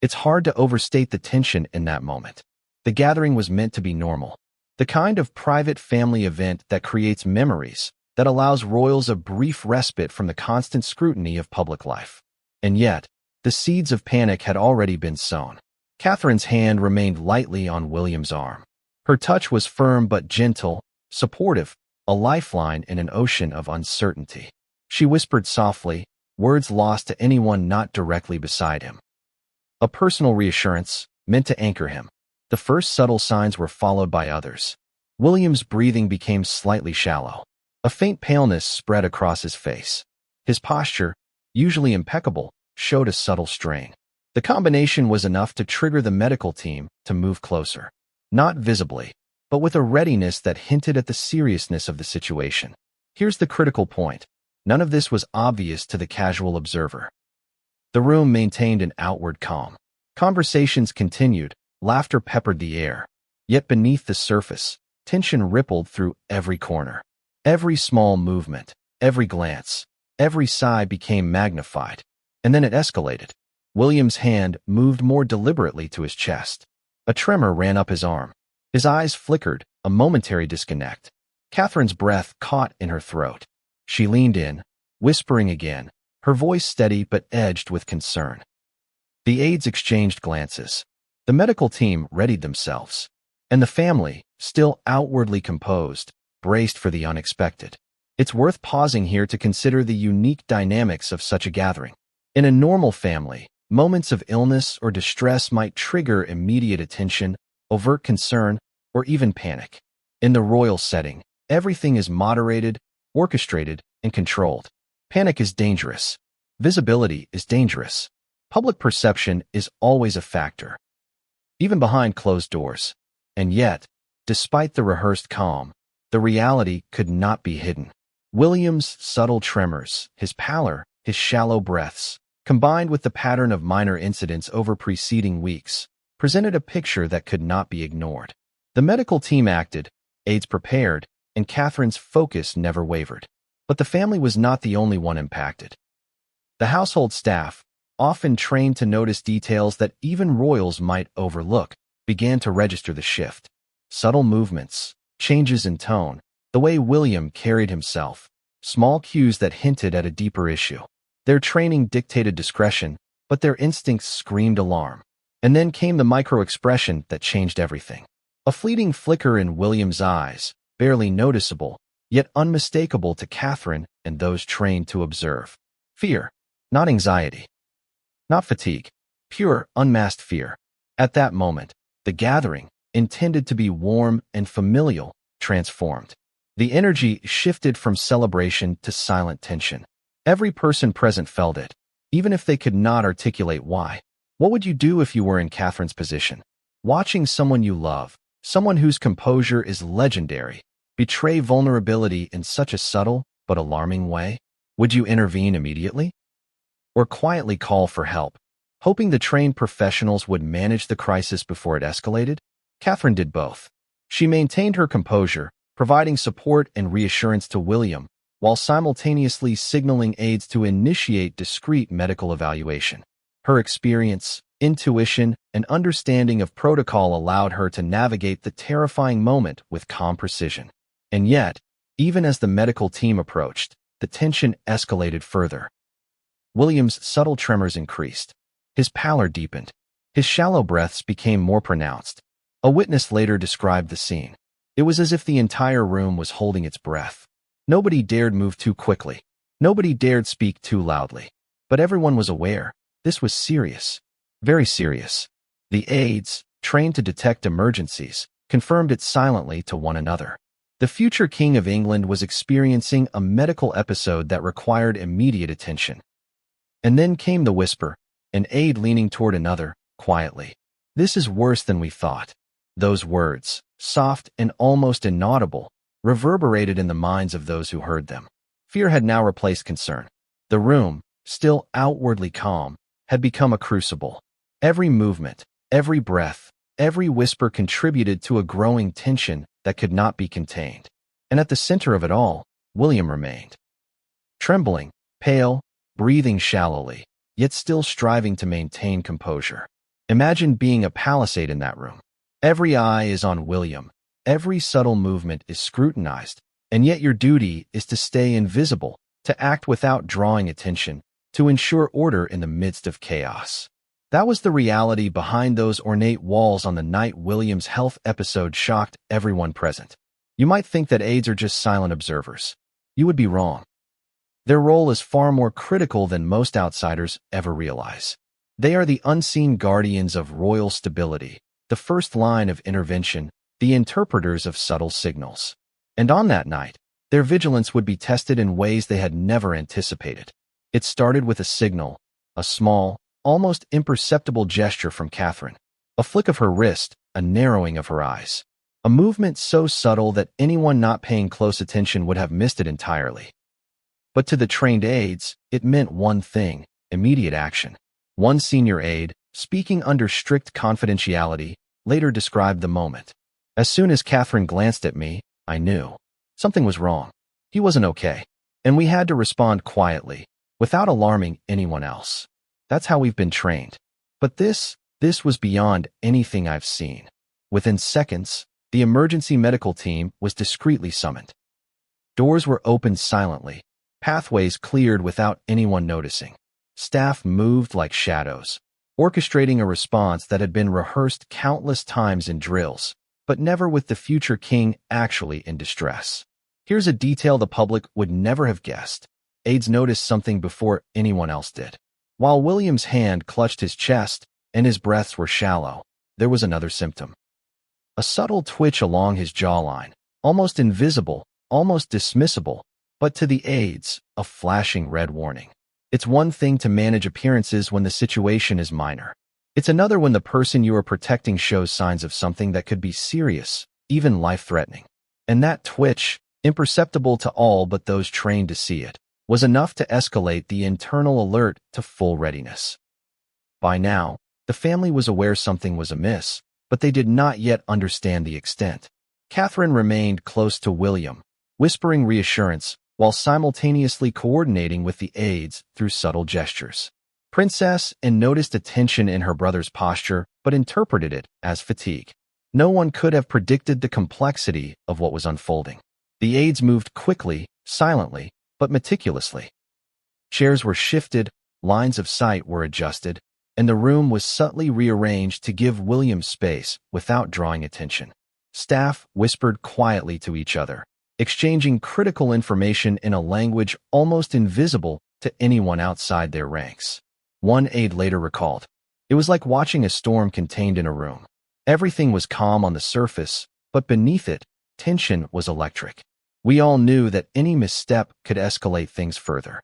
It's hard to overstate the tension in that moment. The gathering was meant to be normal, the kind of private family event that creates memories, that allows royals a brief respite from the constant scrutiny of public life. And yet, the seeds of panic had already been sown. Catherine's hand remained lightly on William's arm. Her touch was firm but gentle, supportive, a lifeline in an ocean of uncertainty. She whispered softly, words lost to anyone not directly beside him. A personal reassurance, meant to anchor him. The first subtle signs were followed by others. William's breathing became slightly shallow. A faint paleness spread across his face. His posture, usually impeccable, showed a subtle strain. The combination was enough to trigger the medical team to move closer. Not visibly, but with a readiness that hinted at the seriousness of the situation. Here's the critical point. None of this was obvious to the casual observer. The room maintained an outward calm. Conversations continued, laughter peppered the air. Yet beneath the surface, tension rippled through every corner. Every small movement, every glance, every sigh became magnified. And then it escalated. William's hand moved more deliberately to his chest. A tremor ran up his arm. His eyes flickered, a momentary disconnect. Catherine's breath caught in her throat. She leaned in, whispering again, her voice steady but edged with concern. The aides exchanged glances. The medical team readied themselves. And the family, still outwardly composed, braced for the unexpected. It's worth pausing here to consider the unique dynamics of such a gathering. In a normal family, moments of illness or distress might trigger immediate attention, overt concern, or even panic. In the royal setting, everything is moderated, orchestrated, and controlled. Panic is dangerous. Visibility is dangerous. Public perception is always a factor, even behind closed doors. And yet, despite the rehearsed calm, the reality could not be hidden. William's subtle tremors, his pallor, his shallow breaths, combined with the pattern of minor incidents over preceding weeks, presented a picture that could not be ignored. The medical team acted, aides prepared, and Catherine's focus never wavered. But the family was not the only one impacted. The household staff, often trained to notice details that even royals might overlook, began to register the shift. Subtle movements, changes in tone, the way William carried himself, small cues that hinted at a deeper issue. Their training dictated discretion, but their instincts screamed alarm. And then came the micro-expression that changed everything. A fleeting flicker in William's eyes, barely noticeable, yet unmistakable to Catherine and those trained to observe. Fear, not anxiety. Not fatigue. Pure, unmasked fear. At that moment, the gathering, intended to be warm and familial, transformed. The energy shifted from celebration to silent tension. Every person present felt it, even if they could not articulate why. What would you do if you were in Catherine's position? Watching someone you love, someone whose composure is legendary, betray vulnerability in such a subtle but alarming way? Would you intervene immediately? Or quietly call for help, hoping the trained professionals would manage the crisis before it escalated? Catherine did both. She maintained her composure, providing support and reassurance to William, while simultaneously signaling aides to initiate discreet medical evaluation. Her experience, intuition, and understanding of protocol allowed her to navigate the terrifying moment with calm precision. And yet, even as the medical team approached, the tension escalated further. William's subtle tremors increased. His pallor deepened. His shallow breaths became more pronounced. A witness later described the scene. It was as if the entire room was holding its breath. Nobody dared move too quickly. Nobody dared speak too loudly. But everyone was aware. This was serious. Very serious. The aides, trained to detect emergencies, confirmed it silently to one another. The future King of England was experiencing a medical episode that required immediate attention. And then came the whisper, an aide leaning toward another, quietly. "This is worse than we thought." Those words, soft and almost inaudible, reverberated in the minds of those who heard them. Fear had now replaced concern. The room, still outwardly calm, had become a crucible. Every movement, every breath, every whisper contributed to a growing tension that could not be contained. And at the center of it all, William remained. Trembling, pale, breathing shallowly, yet still striving to maintain composure. Imagine being a palisade in that room. Every eye is on William. Every subtle movement is scrutinized, and yet your duty is to stay invisible, to act without drawing attention, to ensure order in the midst of chaos. That was the reality behind those ornate walls on the night William's health episode shocked everyone present. You might think that aides are just silent observers. You would be wrong. Their role is far more critical than most outsiders ever realize. They are the unseen guardians of royal stability, the first line of intervention, the interpreters of subtle signals. And on that night, their vigilance would be tested in ways they had never anticipated. It started with a signal, a small, almost imperceptible gesture from Catherine. A flick of her wrist, a narrowing of her eyes. A movement so subtle that anyone not paying close attention would have missed it entirely. But to the trained aides, it meant one thing: immediate action. One senior aide, speaking under strict confidentiality, later described the moment. "As soon as Catherine glanced at me, I knew. Something was wrong. He wasn't okay. And we had to respond quietly, without alarming anyone else. That's how we've been trained." But this was beyond anything I've seen. Within seconds, the emergency medical team was discreetly summoned. Doors were opened silently, pathways cleared without anyone noticing. Staff moved like shadows, orchestrating a response that had been rehearsed countless times in drills, but never with the future king actually in distress. Here's a detail the public would never have guessed. Aides noticed something before anyone else did. While William's hand clutched his chest and his breaths were shallow, there was another symptom. A subtle twitch along his jawline, almost invisible, almost dismissible, but to the aides, a flashing red warning. It's one thing to manage appearances when the situation is minor. It's another when the person you are protecting shows signs of something that could be serious, even life-threatening. And that twitch, imperceptible to all but those trained to see it, was enough to escalate the internal alert to full readiness. By now, the family was aware something was amiss, but they did not yet understand the extent. Catherine remained close to William, whispering reassurance, while simultaneously coordinating with the aides through subtle gestures. Princess and noticed a tension in her brother's posture, but interpreted it as fatigue. No one could have predicted the complexity of what was unfolding. The aides moved quickly, silently, but meticulously. Chairs were shifted, lines of sight were adjusted, and the room was subtly rearranged to give William space without drawing attention. Staff whispered quietly to each other, exchanging critical information in a language almost invisible to anyone outside their ranks. One aide later recalled, "It was like watching a storm contained in a room. Everything was calm on the surface, but beneath it, tension was electric. We all knew that any misstep could escalate things further."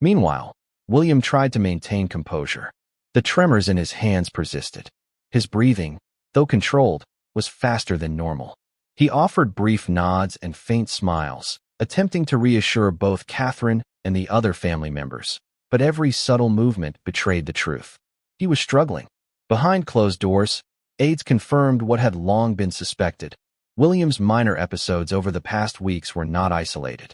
Meanwhile, William tried to maintain composure. The tremors in his hands persisted. His breathing, though controlled, was faster than normal. He offered brief nods and faint smiles, attempting to reassure both Catherine and the other family members, but every subtle movement betrayed the truth. He was struggling. Behind closed doors, aides confirmed what had long been suspected. William's minor episodes over the past weeks were not isolated.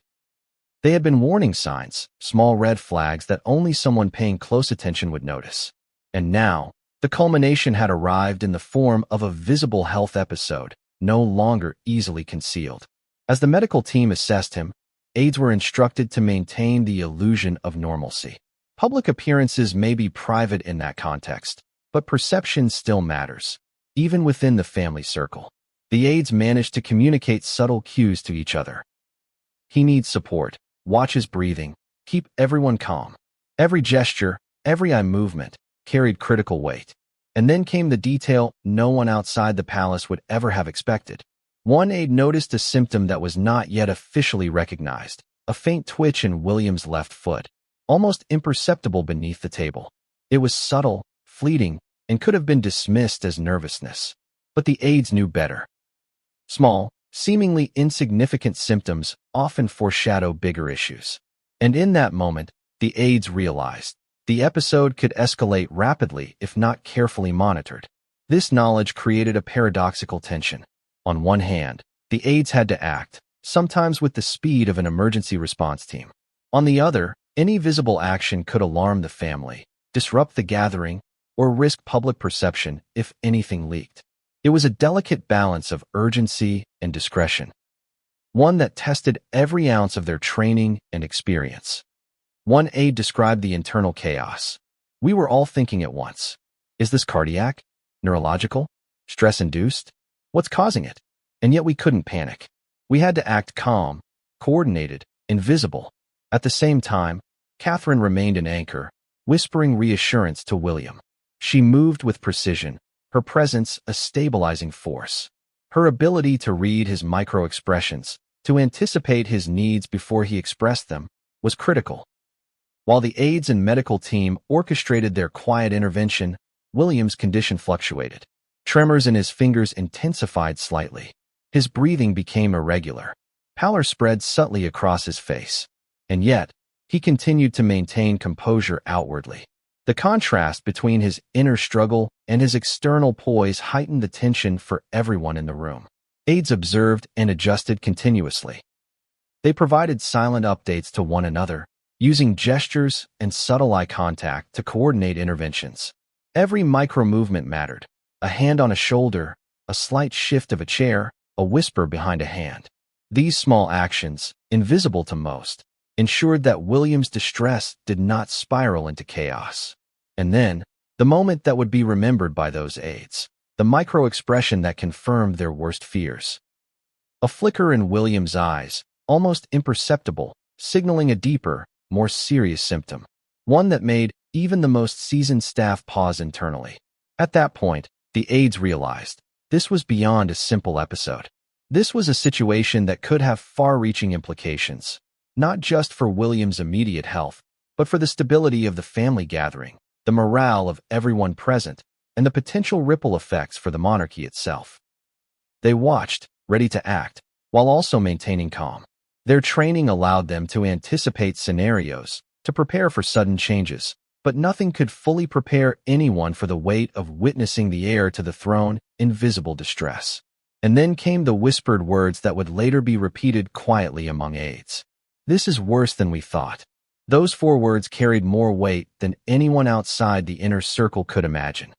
They had been warning signs, small red flags that only someone paying close attention would notice. And now, the culmination had arrived in the form of a visible health episode, no longer easily concealed. As the medical team assessed him, aides were instructed to maintain the illusion of normalcy. Public appearances may be private in that context, but perception still matters, even within the family circle. The aides managed to communicate subtle cues to each other. He needs support. Watch his breathing. Keep everyone calm. Every gesture, every eye movement carried critical weight. And then came the detail no one outside the palace would ever have expected. One aide noticed a symptom that was not yet officially recognized, a faint twitch in William's left foot, almost imperceptible beneath the table. It was subtle, fleeting, and could have been dismissed as nervousness. But the aides knew better. Small, seemingly insignificant symptoms often foreshadow bigger issues. And in that moment, the aides realized the episode could escalate rapidly if not carefully monitored. This knowledge created a paradoxical tension. On one hand, the aides had to act, sometimes with the speed of an emergency response team. On the other, any visible action could alarm the family, disrupt the gathering, or risk public perception if anything leaked. It was a delicate balance of urgency and discretion, one that tested every ounce of their training and experience. One aide described the internal chaos. We were all thinking at once. Is this cardiac? Neurological? Stress-induced? What's causing it? And yet we couldn't panic. We had to act calm, coordinated, invisible. At the same time, Catherine remained an anchor, whispering reassurance to William. She moved with precision, her presence a stabilizing force. Her ability to read his micro-expressions, to anticipate his needs before he expressed them, was critical. While the aides and medical team orchestrated their quiet intervention, William's condition fluctuated. Tremors in his fingers intensified slightly. His breathing became irregular. Pallor spread subtly across his face. And yet, he continued to maintain composure outwardly. The contrast between his inner struggle and his external poise heightened the tension for everyone in the room. Aides observed and adjusted continuously. They provided silent updates to one another, using gestures and subtle eye contact to coordinate interventions. Every micro-movement mattered. A hand on a shoulder, a slight shift of a chair, a whisper behind a hand. These small actions, invisible to most, ensured that William's distress did not spiral into chaos. And then, the moment that would be remembered by those aides, the micro-expression that confirmed their worst fears. A flicker in William's eyes, almost imperceptible, signaling a deeper, more serious symptom, one that made even the most seasoned staff pause internally. At that point, the aides realized this was beyond a simple episode. This was a situation that could have far-reaching implications, not just for William's immediate health, but for the stability of the family gathering, the morale of everyone present, and the potential ripple effects for the monarchy itself. They watched, ready to act, while also maintaining calm. Their training allowed them to anticipate scenarios, to prepare for sudden changes, but nothing could fully prepare anyone for the weight of witnessing the heir to the throne in visible distress. And then came the whispered words that would later be repeated quietly among aides. "This is worse than we thought." Those 4 words carried more weight than anyone outside the inner circle could imagine.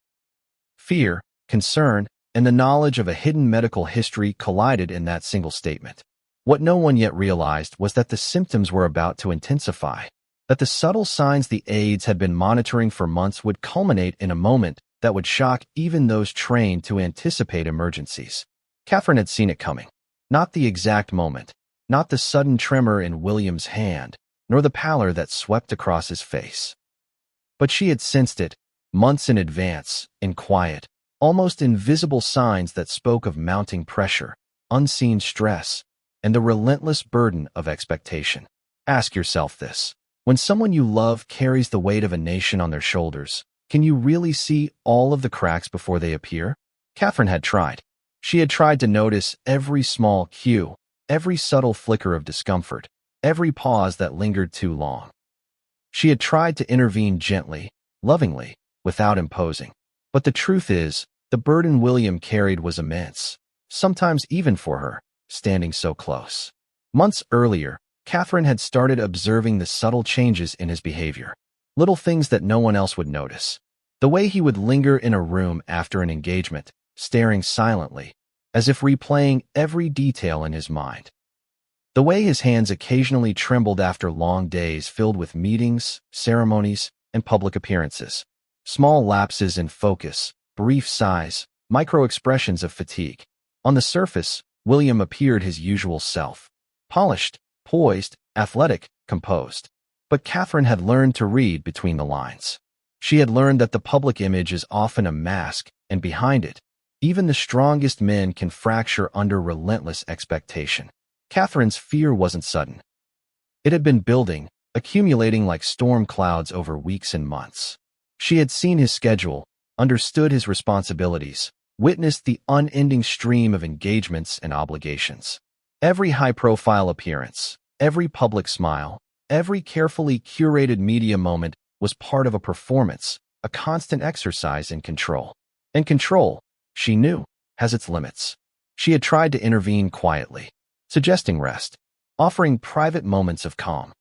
Fear, concern, and the knowledge of a hidden medical history collided in that single statement. What no one yet realized was that the symptoms were about to intensify, that the subtle signs the aides had been monitoring for months would culminate in a moment that would shock even those trained to anticipate emergencies. Catherine had seen it coming. Not the exact moment, not the sudden tremor in William's hand, nor the pallor that swept across his face. But she had sensed it, months in advance, in quiet, almost invisible signs that spoke of mounting pressure, unseen stress, and the relentless burden of expectation. Ask yourself this. When someone you love carries the weight of a nation on their shoulders, can you really see all of the cracks before they appear? Catherine had tried. She had tried to notice every small cue, every subtle flicker of discomfort, every pause that lingered too long. She had tried to intervene gently, lovingly, without imposing. But the truth is, the burden William carried was immense, sometimes even for her, standing so close. Months earlier, Catherine had started observing the subtle changes in his behavior, little things that no one else would notice. The way he would linger in a room after an engagement, staring silently, as if replaying every detail in his mind. The way his hands occasionally trembled after long days filled with meetings, ceremonies, and public appearances. Small lapses in focus, brief sighs, micro-expressions of fatigue. On the surface, William appeared his usual self. Polished, poised, athletic, composed. But Catherine had learned to read between the lines. She had learned that the public image is often a mask, and behind it, even the strongest men can fracture under relentless expectation. Catherine's fear wasn't sudden. It had been building, accumulating like storm clouds over weeks and months. She had seen his schedule, understood his responsibilities, witnessed the unending stream of engagements and obligations. Every high-profile appearance, every public smile, every carefully curated media moment was part of a performance, a constant exercise in control. And control, she knew, has its limits. She had tried to intervene quietly, suggesting rest, offering private moments of calm,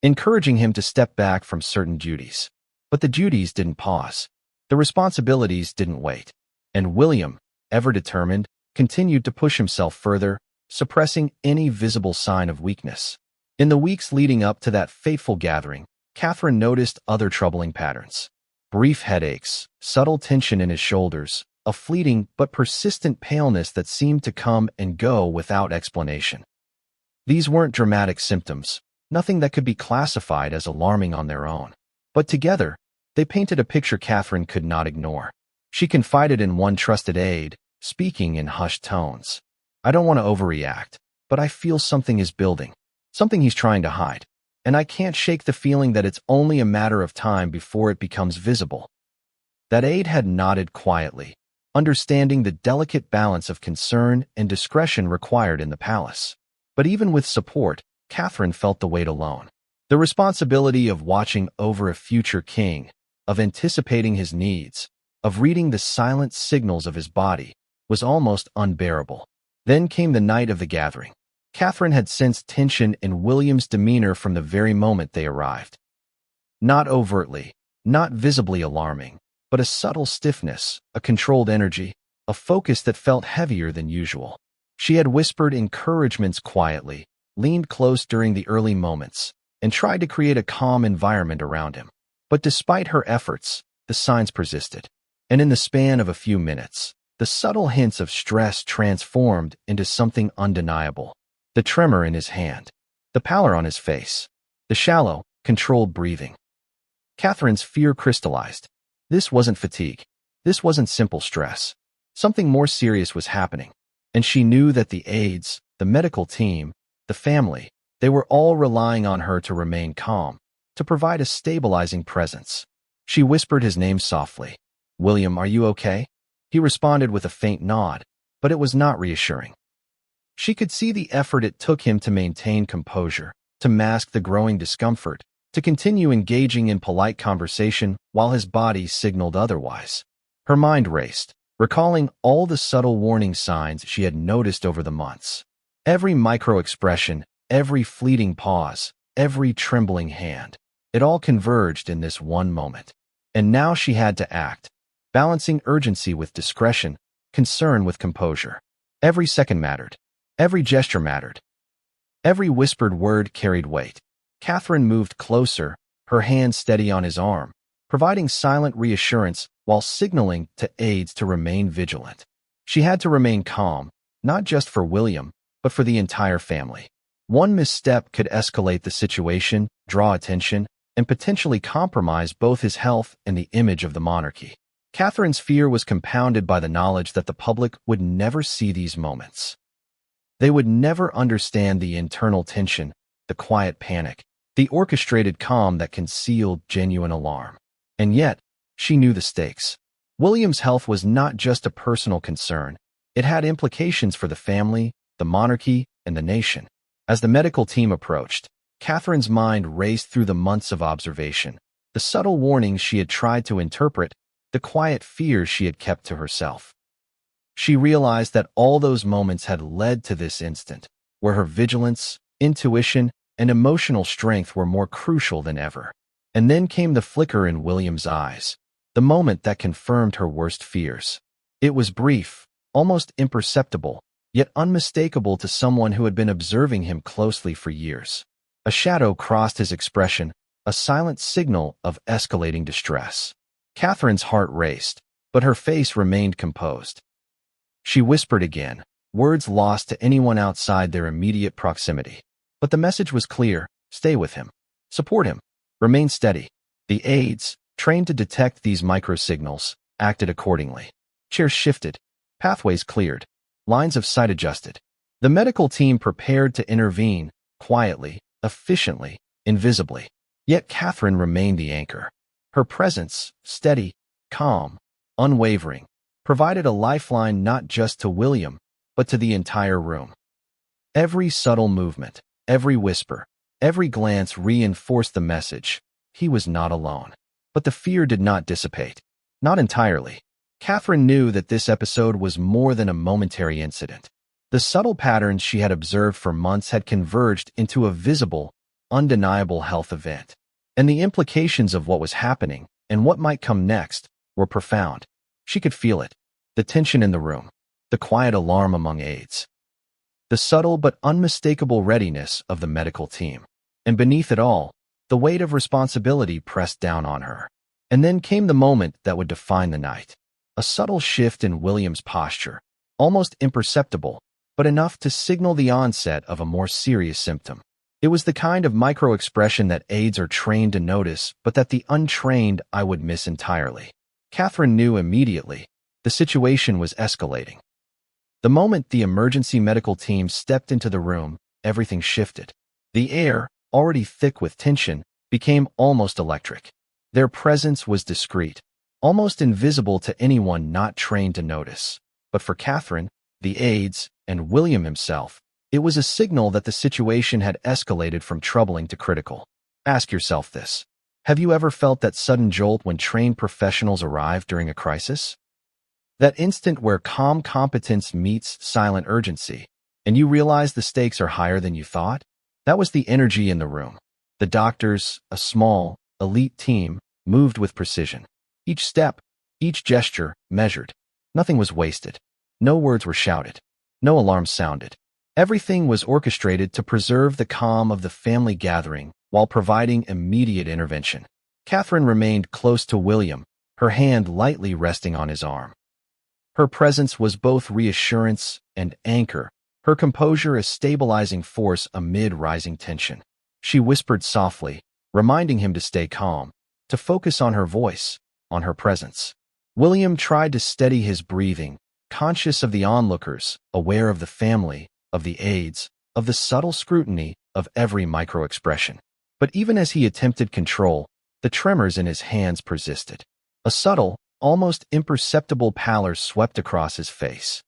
encouraging him to step back from certain duties. But the duties didn't pause. The responsibilities didn't wait. And William, ever determined, continued to push himself further, suppressing any visible sign of weakness. In the weeks leading up to that fateful gathering, Catherine noticed other troubling patterns. Brief headaches, subtle tension in his shoulders, a fleeting but persistent paleness that seemed to come and go without explanation. These weren't dramatic symptoms, nothing that could be classified as alarming on their own. But together, they painted a picture Catherine could not ignore. She confided in one trusted aide, speaking in hushed tones. "I don't want to overreact, but I feel something is building, something he's trying to hide. And I can't shake the feeling that it's only a matter of time before it becomes visible." That aide had nodded quietly, understanding the delicate balance of concern and discretion required in the palace. But even with support, Catherine felt the weight alone. The responsibility of watching over a future king, of anticipating his needs, of reading the silent signals of his body, was almost unbearable. Then came the night of the gathering. Catherine had sensed tension in William's demeanor from the very moment they arrived. Not overtly, not visibly alarming, but a subtle stiffness, a controlled energy, a focus that felt heavier than usual. She had whispered encouragements quietly, leaned close during the early moments, and tried to create a calm environment around him. But despite her efforts, the signs persisted. And in the span of a few minutes, the subtle hints of stress transformed into something undeniable. The tremor in his hand, the pallor on his face, the shallow, controlled breathing. Catherine's fear crystallized. This wasn't fatigue. This wasn't simple stress. Something more serious was happening. And she knew that the aides, the medical team, the family, they were all relying on her to remain calm, to provide a stabilizing presence. She whispered his name softly. "William, are you okay?" He responded with a faint nod, but it was not reassuring. She could see the effort it took him to maintain composure, to mask the growing discomfort, to continue engaging in polite conversation while his body signaled otherwise. Her mind raced, recalling all the subtle warning signs she had noticed over the months. Every micro-expression, every fleeting pause, every trembling hand. It all converged in this one moment. And now she had to act, balancing urgency with discretion, concern with composure. Every second mattered. Every gesture mattered. Every whispered word carried weight. Catherine moved closer, her hand steady on his arm, providing silent reassurance while signaling to aides to remain vigilant. She had to remain calm, not just for William, but for the entire family. One misstep could escalate the situation, draw attention, and potentially compromise both his health and the image of the monarchy. Catherine's fear was compounded by the knowledge that the public would never see these moments. They would never understand the internal tension, the quiet panic, the orchestrated calm that concealed genuine alarm. And yet, she knew the stakes. William's health was not just a personal concern. It had implications for the family, the monarchy, and the nation. As the medical team approached, Catherine's mind raced through the months of observation, the subtle warnings she had tried to interpret, the quiet fears she had kept to herself. She realized that all those moments had led to this instant, where her vigilance, intuition, and emotional strength were more crucial than ever. And then came the flicker in William's eyes, the moment that confirmed her worst fears. It was brief, almost imperceptible, yet unmistakable to someone who had been observing him closely for years. A shadow crossed his expression, a silent signal of escalating distress. Catherine's heart raced, but her face remained composed. She whispered again, words lost to anyone outside their immediate proximity. But the message was clear: stay with him. Support him. Remain steady. The aides, trained to detect these microsignals, acted accordingly. Chairs shifted. Pathways cleared. Lines of sight adjusted. The medical team prepared to intervene, quietly, efficiently, invisibly. Yet Catherine remained the anchor. Her presence, steady, calm, unwavering, provided a lifeline not just to William, but to the entire room. Every subtle movement, every whisper, every glance reinforced the message: he was not alone. But the fear did not dissipate. Not entirely. Catherine knew that this episode was more than a momentary incident. The subtle patterns she had observed for months had converged into a visible, undeniable health event. And the implications of what was happening, and what might come next, were profound. She could feel it. The tension in the room. The quiet alarm among aides. The subtle but unmistakable readiness of the medical team. And beneath it all, the weight of responsibility pressed down on her. And then came the moment that would define the night. A subtle shift in William's posture, almost imperceptible, but enough to signal the onset of a more serious symptom. It was the kind of micro-expression that aides are trained to notice, but that the untrained eye would miss entirely. Catherine knew immediately. The situation was escalating. The moment the emergency medical team stepped into the room, everything shifted. The air, already thick with tension, became almost electric. Their presence was discreet, almost invisible to anyone not trained to notice. But for Catherine, the aides, and William himself, it was a signal that the situation had escalated from troubling to critical. Ask yourself this. Have you ever felt that sudden jolt when trained professionals arrive during a crisis? That instant where calm competence meets silent urgency, and you realize the stakes are higher than you thought? That was the energy in the room. The doctors, a small, elite team, moved with precision. Each step, each gesture, measured. Nothing was wasted. No words were shouted. No alarms sounded. Everything was orchestrated to preserve the calm of the family gathering while providing immediate intervention. Catherine remained close to William, her hand lightly resting on his arm. Her presence was both reassurance and anchor, her composure a stabilizing force amid rising tension. She whispered softly, reminding him to stay calm, to focus on her voice, on her presence. William tried to steady his breathing, conscious of the onlookers, aware of the family, of the aides, of the subtle scrutiny of every micro-expression. But even as he attempted control, the tremors in his hands persisted. A subtle, almost imperceptible pallor swept across his face.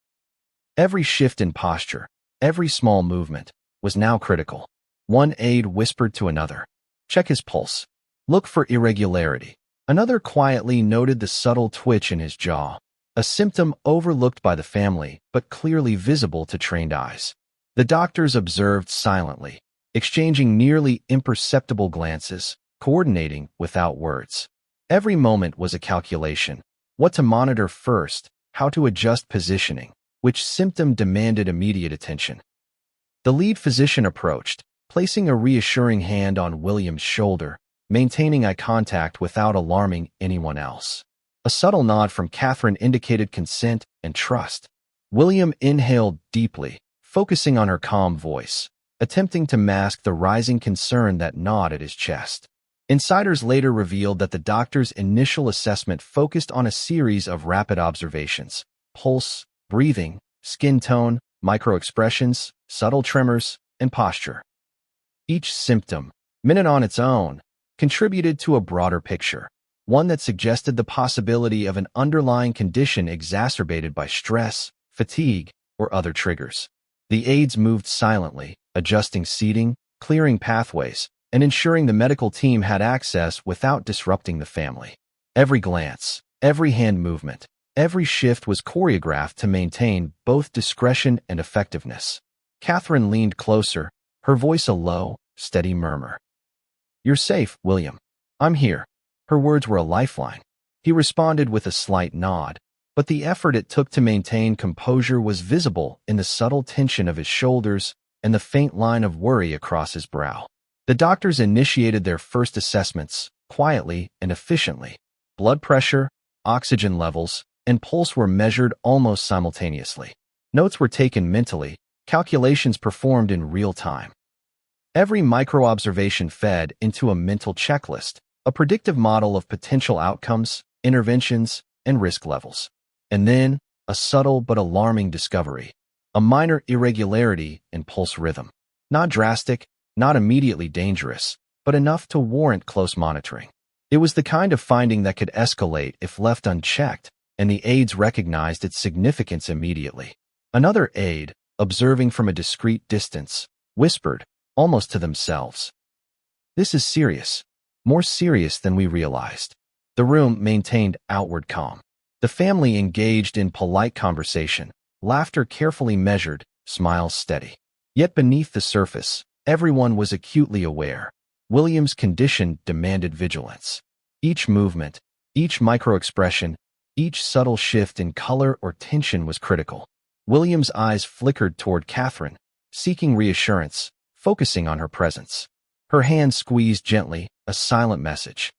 Every shift in posture, every small movement, was now critical. One aide whispered to another, "Check his pulse. Look for irregularity." Another quietly noted the subtle twitch in his jaw, a symptom overlooked by the family but clearly visible to trained eyes. The doctors observed silently, exchanging nearly imperceptible glances, coordinating without words. Every moment was a calculation: what to monitor first, how to adjust positioning, which symptom demanded immediate attention. The lead physician approached, placing a reassuring hand on William's shoulder, maintaining eye contact without alarming anyone else. A subtle nod from Catherine indicated consent and trust. William inhaled deeply, focusing on her calm voice, attempting to mask the rising concern that gnawed at his chest. Insiders later revealed that the doctor's initial assessment focused on a series of rapid observations: pulse, breathing, skin tone, micro-expressions, subtle tremors, and posture. Each symptom, minute on its own, contributed to a broader picture, one that suggested the possibility of an underlying condition exacerbated by stress, fatigue, or other triggers. The aides moved silently, adjusting seating, clearing pathways, and ensuring the medical team had access without disrupting the family. Every glance, every hand movement, every shift was choreographed to maintain both discretion and effectiveness. Catherine leaned closer, her voice a low, steady murmur. "You're safe, William. I'm here." Her words were a lifeline. He responded with a slight nod, but the effort it took to maintain composure was visible in the subtle tension of his shoulders and the faint line of worry across his brow. The doctors initiated their first assessments, quietly and efficiently. Blood pressure, oxygen levels, and pulse were measured almost simultaneously. Notes were taken mentally, calculations performed in real time. Every micro-observation fed into a mental checklist, a predictive model of potential outcomes, interventions, and risk levels. And then, a subtle but alarming discovery: a minor irregularity in pulse rhythm. Not drastic, not immediately dangerous, but enough to warrant close monitoring. It was the kind of finding that could escalate if left unchecked, and the aides recognized its significance immediately. Another aide, observing from a discreet distance, whispered, almost to themselves, "This is serious, more serious than we realized." The room maintained outward calm. The family engaged in polite conversation, laughter carefully measured, smiles steady. Yet beneath the surface, everyone was acutely aware. William's condition demanded vigilance. Each movement, each micro-expression, each subtle shift in color or tension was critical. William's eyes flickered toward Catherine, seeking reassurance, focusing on her presence. Her hand squeezed gently, a silent message.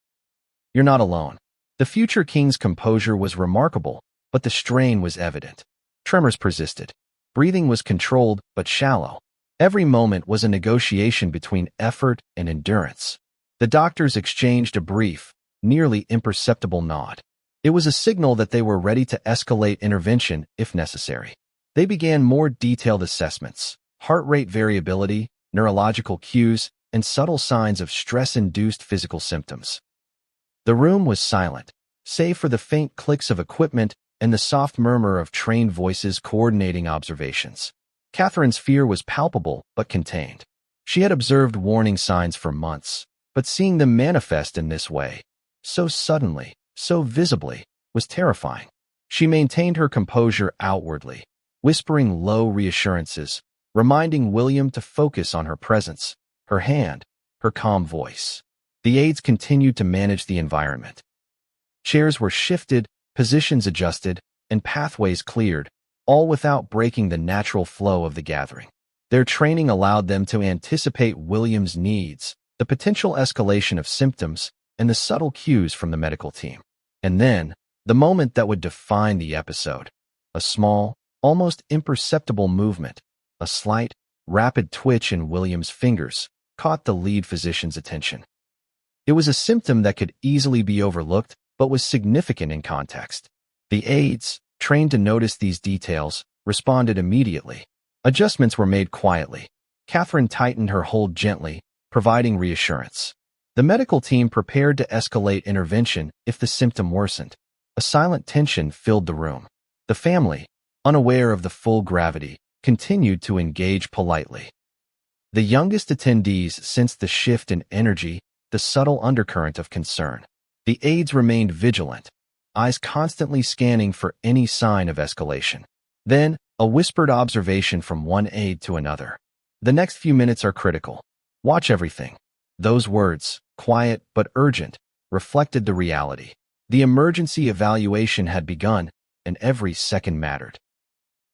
"You're not alone." The future king's composure was remarkable, but the strain was evident. Tremors persisted. Breathing was controlled but shallow. Every moment was a negotiation between effort and endurance. The doctors exchanged a brief, nearly imperceptible nod. It was a signal that they were ready to escalate intervention if necessary. They began more detailed assessments: heart rate variability, neurological cues, and subtle signs of stress-induced physical symptoms. The room was silent, save for the faint clicks of equipment and the soft murmur of trained voices coordinating observations. Catherine's fear was palpable but contained. She had observed warning signs for months, but seeing them manifest in this way, so suddenly, so visibly, was terrifying. She maintained her composure outwardly, whispering low reassurances, reminding William to focus on her presence, her hand, her calm voice. The aides continued to manage the environment. Chairs were shifted, positions adjusted, and pathways cleared, all without breaking the natural flow of the gathering. Their training allowed them to anticipate William's needs, the potential escalation of symptoms, and the subtle cues from the medical team. And then, the moment that would define the episode. A small, almost imperceptible movement, a slight, rapid twitch in William's fingers, caught the lead physician's attention. It was a symptom that could easily be overlooked, but was significant in context. The aides, trained to notice these details, responded immediately. Adjustments were made quietly. Catherine tightened her hold gently, providing reassurance. The medical team prepared to escalate intervention if the symptom worsened. A silent tension filled the room. The family, unaware of the full gravity, continued to engage politely. The youngest attendees sensed the shift in energy, the subtle undercurrent of concern. The aides remained vigilant, eyes constantly scanning for any sign of escalation. Then, a whispered observation from one aide to another. "The next few minutes are critical. Watch everything." Those words, quiet but urgent, reflected the reality. The emergency evaluation had begun, and every second mattered.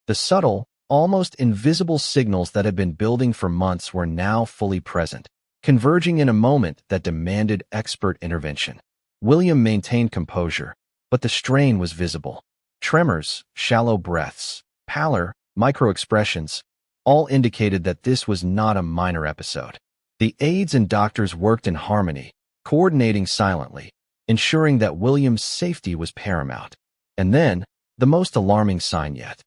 The subtle, almost invisible signals that had been building for months were now fully present, converging in a moment that demanded expert intervention. William maintained composure, but the strain was visible. Tremors, shallow breaths, pallor, micro-expressions, all indicated that this was not a minor episode. The aides and doctors worked in harmony, coordinating silently, ensuring that William's safety was paramount. And then, the most alarming sign yet.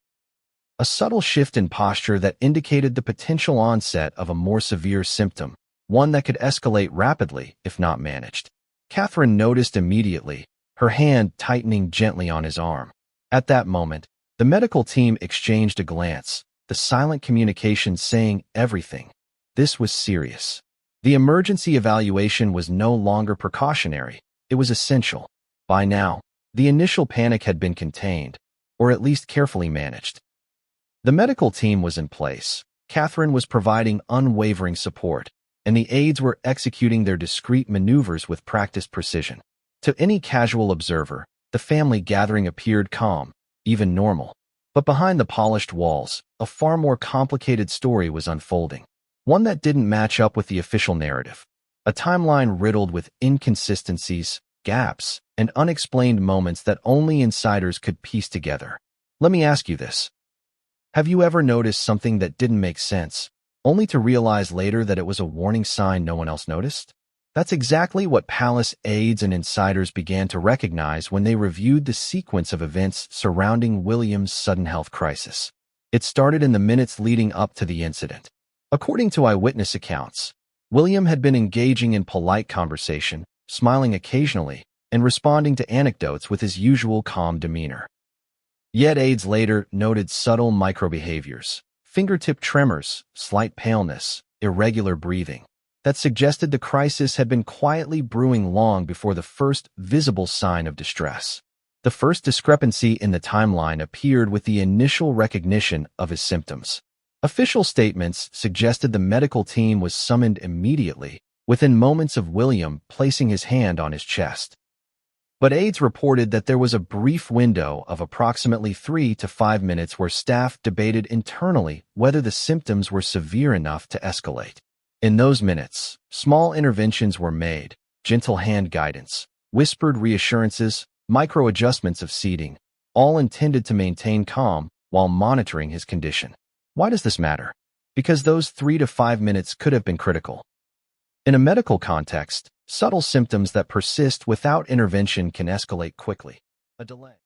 A subtle shift in posture that indicated the potential onset of a more severe symptom, one that could escalate rapidly if not managed. Catherine noticed immediately, her hand tightening gently on his arm. At that moment, the medical team exchanged a glance, the silent communication saying everything. This was serious. The emergency evaluation was no longer precautionary, it was essential. By now, the initial panic had been contained, or at least carefully managed. The medical team was in place. Catherine was providing unwavering support. and the aides were executing their discreet maneuvers with practiced precision. To any casual observer, the family gathering appeared calm, even normal. But behind the polished walls, a far more complicated story was unfolding. One that didn't match up with the official narrative. A timeline riddled with inconsistencies, gaps, and unexplained moments that only insiders could piece together. Let me ask you this. Have you ever noticed something that didn't make sense, only to realize later that it was a warning sign no one else noticed? That's exactly what palace aides and insiders began to recognize when they reviewed the sequence of events surrounding William's sudden health crisis. It started in the minutes leading up to the incident. According to eyewitness accounts, William had been engaging in polite conversation, smiling occasionally, and responding to anecdotes with his usual calm demeanor. Yet aides later noted subtle microbehaviors, fingertip tremors, slight paleness, irregular breathing, that suggested the crisis had been quietly brewing long before the first visible sign of distress. The first discrepancy in the timeline appeared with the initial recognition of his symptoms. Official statements suggested the medical team was summoned immediately, within moments of William placing his hand on his chest. But aides reported that there was a brief window of approximately 3 to 5 minutes where staff debated internally whether the symptoms were severe enough to escalate. In those minutes, small interventions were made, gentle hand guidance, whispered reassurances, micro-adjustments of seating, all intended to maintain calm while monitoring his condition. Why does this matter? Because those 3 to 5 minutes could have been critical. In a medical context, subtle symptoms that persist without intervention can escalate quickly. A delay